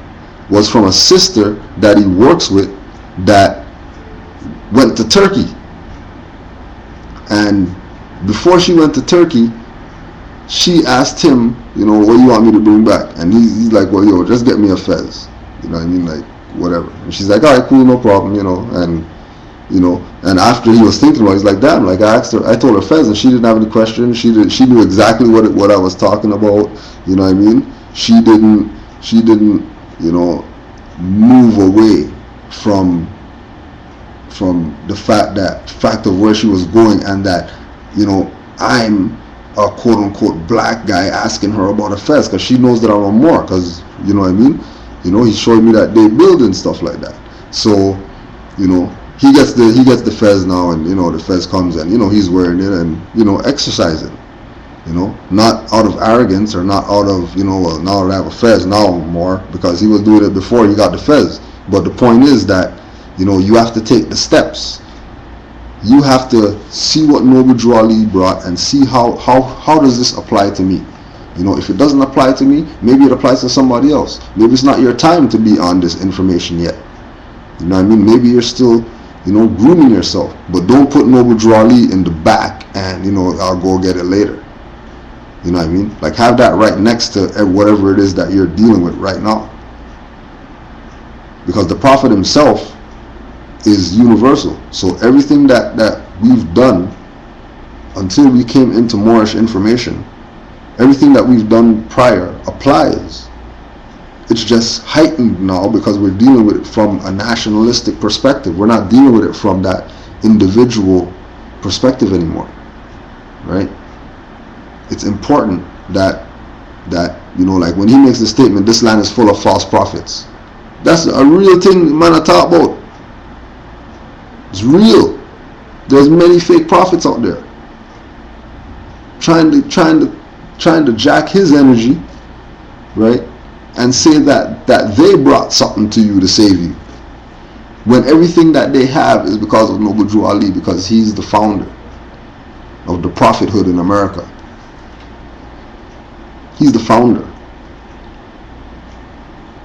was from a sister that he works with that went to Turkey. And before she went to Turkey, she asked him, what do you want me to bring back? And he's like, well, just get me a fez. You know what I mean? Like, whatever. And she's like, all right, cool, no problem, and after he was thinking about it, he's like, damn, like I told her fez and she didn't have any questions. She knew exactly what I was talking about, you know what I mean? She didn't, move away from the fact of where she was going, and that, I'm a quote unquote black guy asking her about a fez because she knows that I'm a Moor, because, you know what I mean? He showed me that they build and stuff like that. So, he gets the fez now, and the fez comes and he's wearing it and exercising, not out of arrogance or not out of well, now that I have a fez now I'm more, because he was doing it before he got the fez. But the point is that you have to take the steps. You have to see what Noble Drew Ali brought and see how does this apply to me. If it doesn't apply to me, maybe it applies to somebody else. Maybe it's not your time to be on this information yet. You know what I mean? Maybe you're still, grooming yourself. But don't put Noble Drew Ali in the back and, I'll go get it later. You know what I mean? Like, have that right next to whatever it is that you're dealing with right now. Because the Prophet himself is universal. So everything that we've done until we came into Moorish information, everything that we've done prior applies. It's just heightened now because we're dealing with it from a nationalistic perspective. We're not dealing with it from that individual perspective anymore, right? It's important that like when he makes the statement, this land is full of false prophets. That's a real thing man I talk about. It's real. There's many fake prophets out there trying to jack his energy, right? And say that they brought something to you to save you, when everything that they have is because of Noble Drew Ali, because he's the founder of the prophethood in America. He's the founder,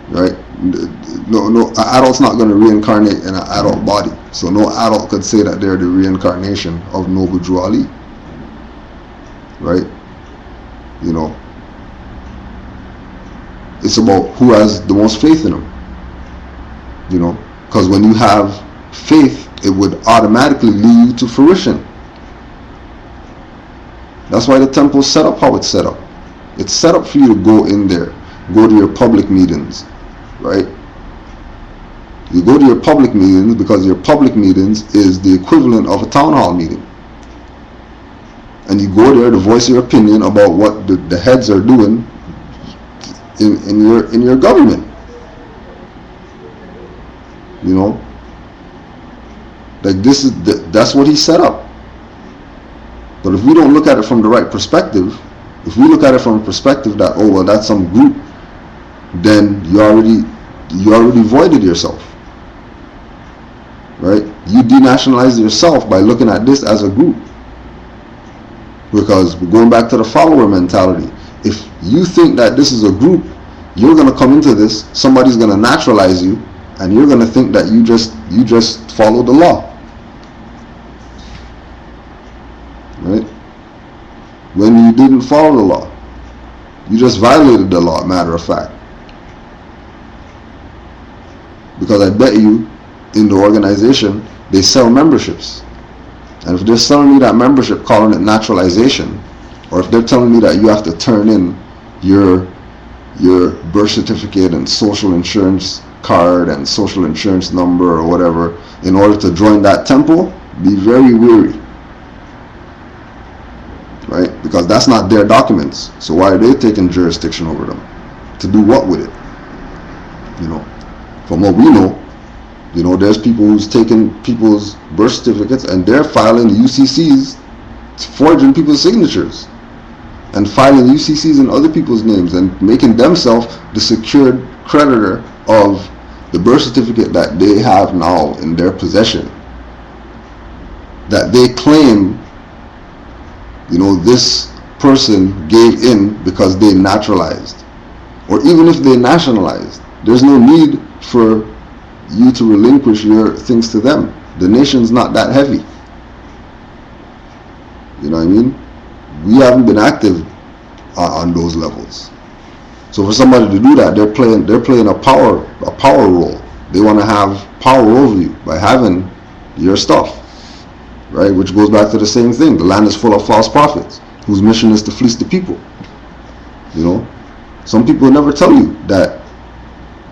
right? No adult's not going to reincarnate in an adult body, so no adult could say that they're the reincarnation of Noble Drew Ali, right? It's about who has the most faith in him, because when you have faith, it would automatically lead you to fruition. That's why the temple is set up how it's set up. It's set up for you to go in there, go to your public meetings, right? You go to your public meetings because your public meetings is the equivalent of a town hall meeting. And you go there to voice your opinion about what the heads are doing in your government. You know, like that's what he set up. But if we don't look at it from the right perspective, if we look at it from a perspective that, oh well, that's some group, then you already voided yourself, right? You denationalize yourself by looking at this as a group. Because going back to the follower mentality, if you think that this is a group, you're going to come into this, somebody's going to naturalize you, and you're going to think that you just follow the law, right? When you didn't follow the law, you just violated the law, matter of fact. Because I bet you in the organization they sell memberships, and if they're selling me that membership calling it naturalization, or if they're telling me that you have to turn in your birth certificate and social insurance card and social insurance number or whatever in order to join that temple, be very wary, right? Because that's not their documents. So why are they taking jurisdiction over them? To do what with it? You know, from what we know, you know, there's people who's taking people's birth certificates and they're filing UCCs, forging people's signatures and filing UCCs in other people's names and making themselves the secured creditor of the birth certificate that they have now in their possession, that they claim, you know, this person gave in because they naturalized. Or even if they nationalized, there's no need for you to relinquish your things to them. The nation's not that heavy. You know what I mean? We haven't been active on those levels. So for somebody to do that, they're playing a power role. They want to have power over you by having your stuff, right? Which goes back to the same thing. The land is full of false prophets whose mission is to fleece the people. You know, some people never tell you that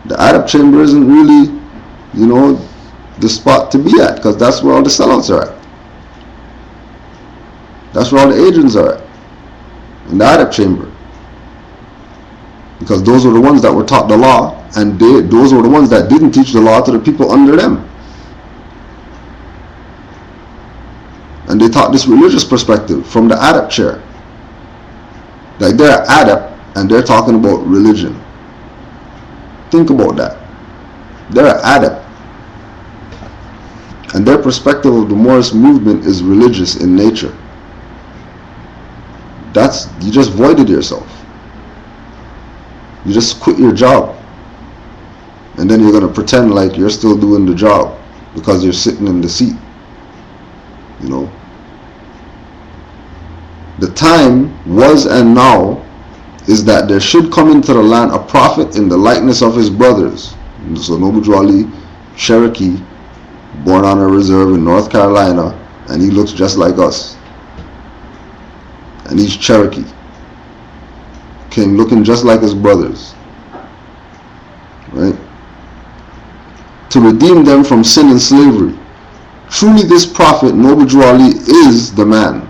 the Arab chamber isn't really, you know, the spot to be at, because that's where all the sellouts are at. That's where all the agents are at, in the Arab chamber. Because those were the ones that were taught the law, and those were the ones that didn't teach the law to the people under them. And they taught this religious perspective from the adept chair. Like they're an adept and they're talking about religion. Think about that. They're an adept. And their perspective of the Moorish movement is religious in nature. You just voided yourself. You just quit your job. And then you're going to pretend like you're still doing the job because you're sitting in the seat. You know. The time was and now is that there should come into the land a prophet in the likeness of his brothers. So Noble Ali, Cherokee, born on a reserve in North Carolina, and he looks just like us. And he's Cherokee. Came looking just like his brothers. Right? To redeem them from sin and slavery. Truly this prophet, Noble Ali, is the man,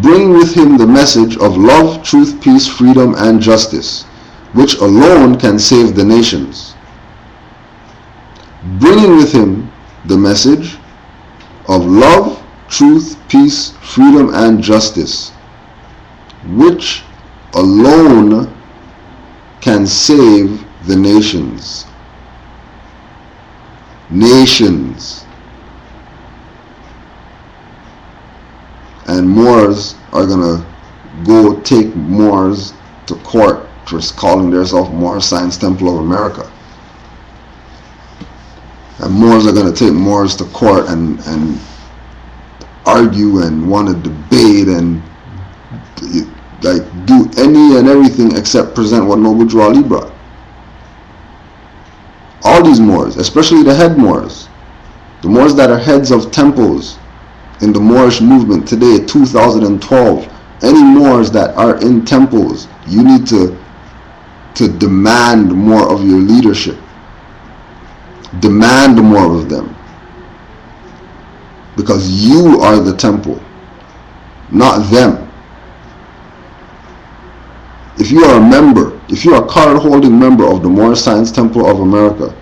bringing with him the message of love, truth, peace, freedom, and justice, which alone can save the nations. Bringing with him the message of love, truth, peace, freedom, and justice, which alone can save the nations. Nations. And Moors are gonna go take Moors to court for calling themselves Moor Science Temple of America. And Moors are gonna take Moors to court and argue and want to debate and like do any and everything except present what Noble Ali brought. All these Moors, especially the head Moors, the Moors that are heads of temples in the Moorish movement today, 2012, any Moors that are in temples, you need to demand more of your leadership. Demand more of them. Because you are the temple, not them. If you are a member, if you are a card-holding member of the Moorish Science Temple of America,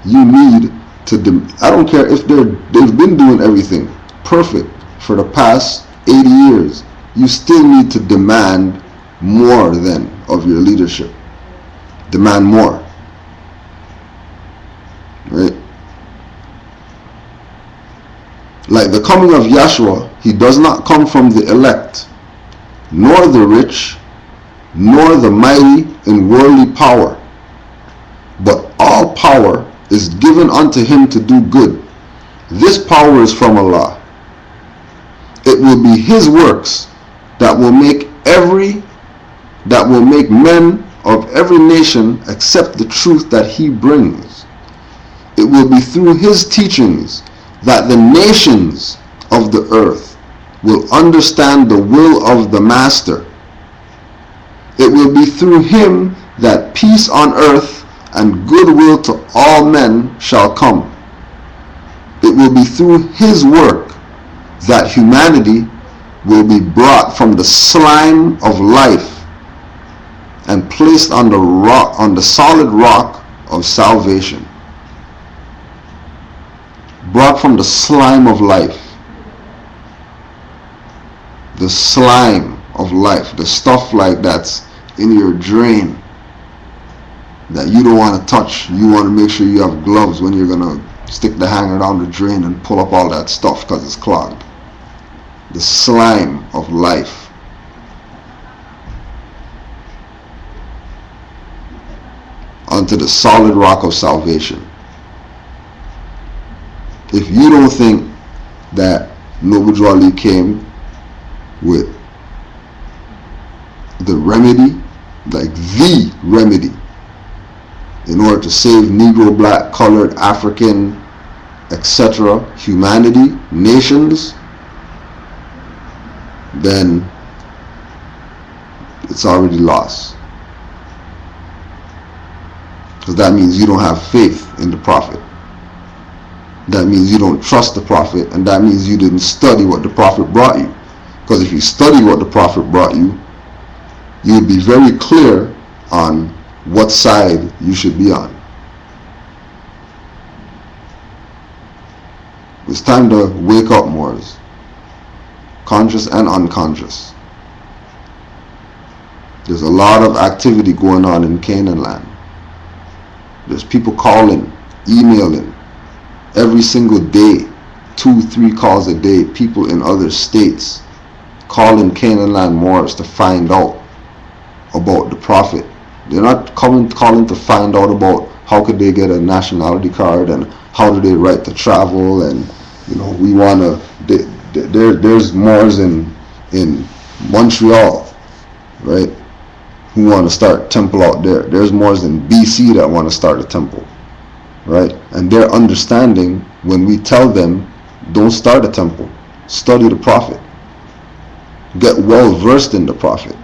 you need I don't care if they've been doing everything perfect for the past 80 years. You still need to demand more then of your leadership. Demand more. Right? Like the coming of Yahshua, he does not come from the elect, nor the rich, nor the mighty in worldly power, but all power is given unto him to do good. This power is from Allah. It will be his works that will make men of every nation accept the truth that he brings. It will be through his teachings that the nations of the earth will understand the will of the Master. It will be through him that peace on earth and goodwill to all men shall come. It will be through his work that humanity will be brought from the slime of life and placed on the solid rock of salvation. Brought from the slime of life. The slime of life, the stuff like that's in your drain that you don't want to touch. You want to make sure you have gloves when you're going to stick the hanger down the drain and pull up all that stuff because it's clogged. The slime of life. Onto the solid rock of salvation. If you don't think that Noble Drew Ali came with the remedy, like the remedy, in order to save Negro, Black, Colored, African, etc., humanity, nations, then it's already lost. Because that means you don't have faith in the Prophet. That means you don't trust the Prophet, and that means you didn't study what the Prophet brought you. Because if you study what the Prophet brought you, you would be very clear on what side you should be on. It's time to wake up, Moors. Conscious and unconscious. There's a lot of activity going on in Canaanland. There's people calling, emailing, every single day, 2-3 calls a day, people in other states calling Canaanland Moors to find out about the Prophet. They're not calling to find out about how could they get a nationality card and how do they right to travel, and we want to. There's Moors in Montreal, right, who want to start a temple out there. There's Moors in BC that want to start a temple, right? And they're understanding when we tell them, don't start a temple, study the Prophet. Get well versed in the Prophet.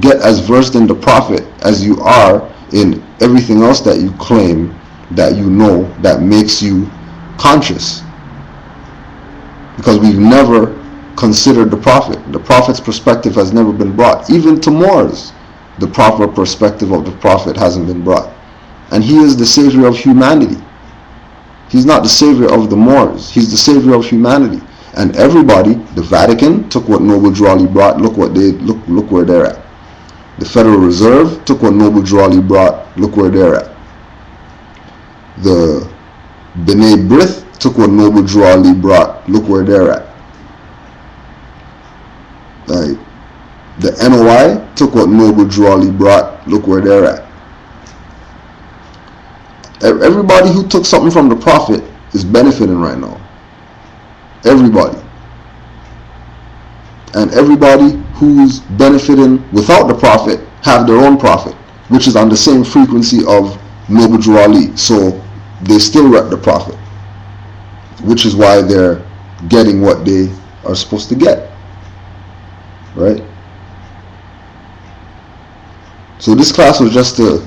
Get as versed in the Prophet as you are in everything else that you claim that you know that makes you conscious. Because we've never considered the Prophet. The Prophet's perspective has never been brought. Even to Moors, the proper perspective of the Prophet hasn't been brought. And he is the savior of humanity. He's not the savior of the Moors. He's the savior of humanity. And everybody, the Vatican took what Noble Drew Ali brought. Look where they're at. The Federal Reserve took what Noble Drew Ali brought. Look where they're at. The B'nai B'rith took what Noble Drew Ali brought. Look where they're at. Like, the NOI took what Noble Drew Ali brought. Look where they're at. Everybody who took something from the Prophet is benefiting right now. Everybody. And everybody who's benefiting without the Prophet have their own Prophet, which is on the same frequency of Noble Drew Ali. So they still rep the Prophet, which is why they're getting what they are supposed to get. Right? So this class was just to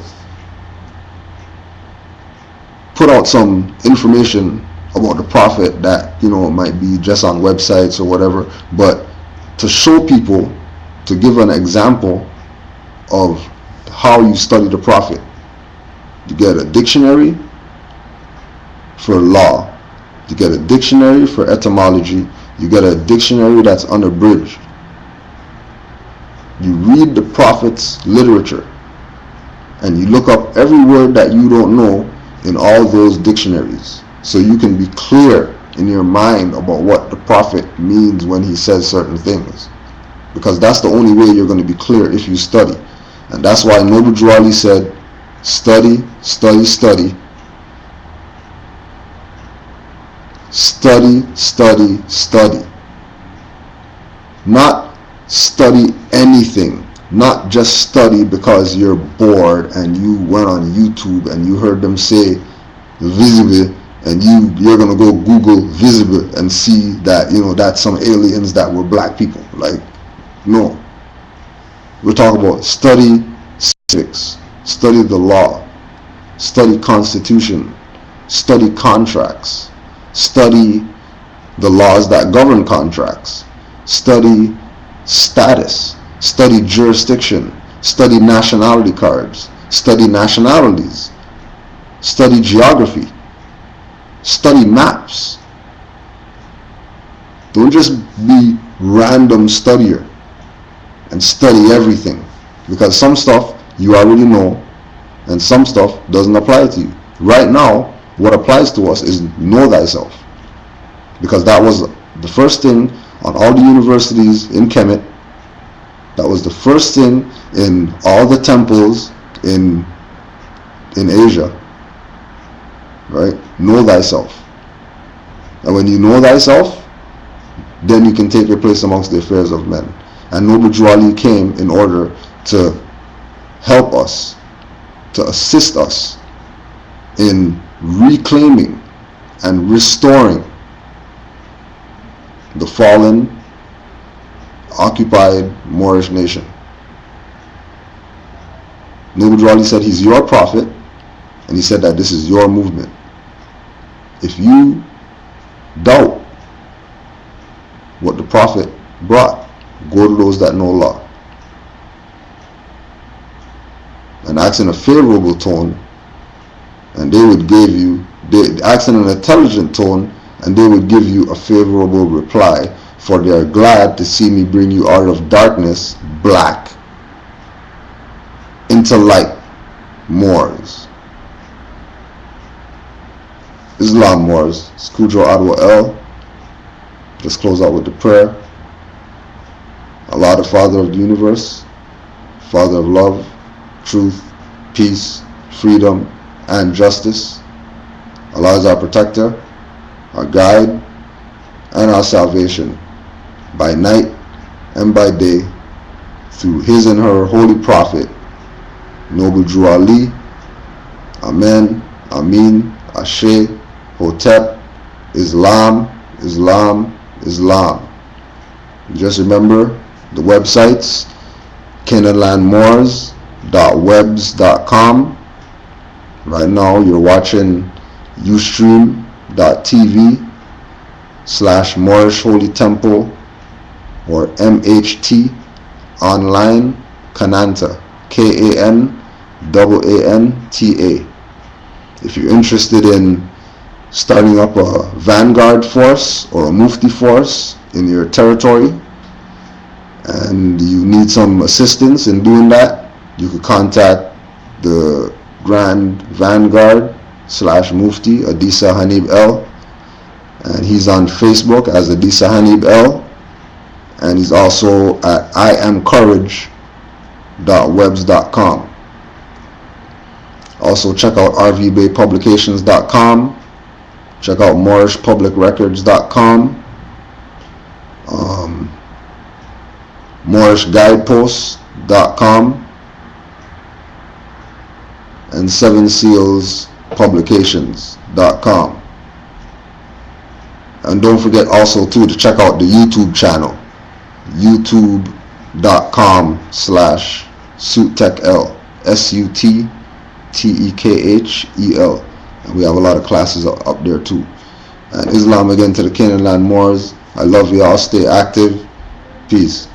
put out some information about the Prophet that, might be just on websites or whatever, but to show people, to give an example of how you study the Prophet. You get a dictionary, for law. You get a dictionary for etymology. You get a dictionary that's unabridged. You read the Prophet's literature, and you look up every word that you don't know in all those dictionaries, so you can be clear in your mind about what the Prophet means when he says certain things, because that's the only way you're going to be clear, if you study. And that's why Noble Drew Ali said, study, study, study. Study, study, study. Not study anything. Not just study because you're bored and you went on YouTube and you heard them say visible, and you're gonna go Google visible and see that, that's some aliens that were black people. Like, no. We're talking about study civics, study the law, study constitution, study contracts, study the laws that govern contracts, study status, study jurisdiction, study nationality cards, study nationalities, study geography, study maps. Don't just be random studier and study everything, because some stuff you already know and some stuff doesn't apply to you. Right now, what applies to us is know thyself, because that was the first thing on all the universities in Kemet. That was the first thing in all the temples in Asia, right? Know thyself. And when you know thyself, then you can take your place amongst the affairs of men. And Noble Drew Ali came in order to help us, to assist us in reclaiming and restoring the fallen, occupied Moorish nation. Noble Drew Ali said he's your prophet, and he said that this is your movement. If you doubt what the prophet brought, go to those that know law and ask in a favorable tone, and they would give you, ask in an intelligent tone, and they would give you a favorable reply, for they are glad to see me bring you out of darkness, black, into light, Moors. Islam Moors. Skudro Adwa El. Let's close out with the prayer. Allah, the Father of the universe, Father of love, truth, peace, freedom, and justice. Allah is our protector, our guide, and our salvation, by night and by day, through his and her holy prophet, Noble Drew Ali. Amen, Ameen, Ashe, Hotep, Islam, Islam, Islam. Just remember the websites: canaanlandmoors.webs.com. Right now you're watching ustream.tv/Moorish Holy Temple, or MHT online, Kananta, KANAANTA. If you're interested in starting up a vanguard force or a mufti force in your territory, and you need some assistance in doing that, you could contact the Grand Vanguard /Mufti Adisa Hanib El, and he's on Facebook as Adisa Hanib El, and he's also at iamcourage.webs.com. Also check out rvbaypublications.com, check out moorishpublicrecords.com, moorishguideposts.com, and sevensealspublications.com. And don't forget also too to check out the YouTube channel, youtube.com/SuTechel, SUTTEKHEL, and we have a lot of classes up there too. And Islam again to the Canaanland Moors. I love you all. Stay active. Peace.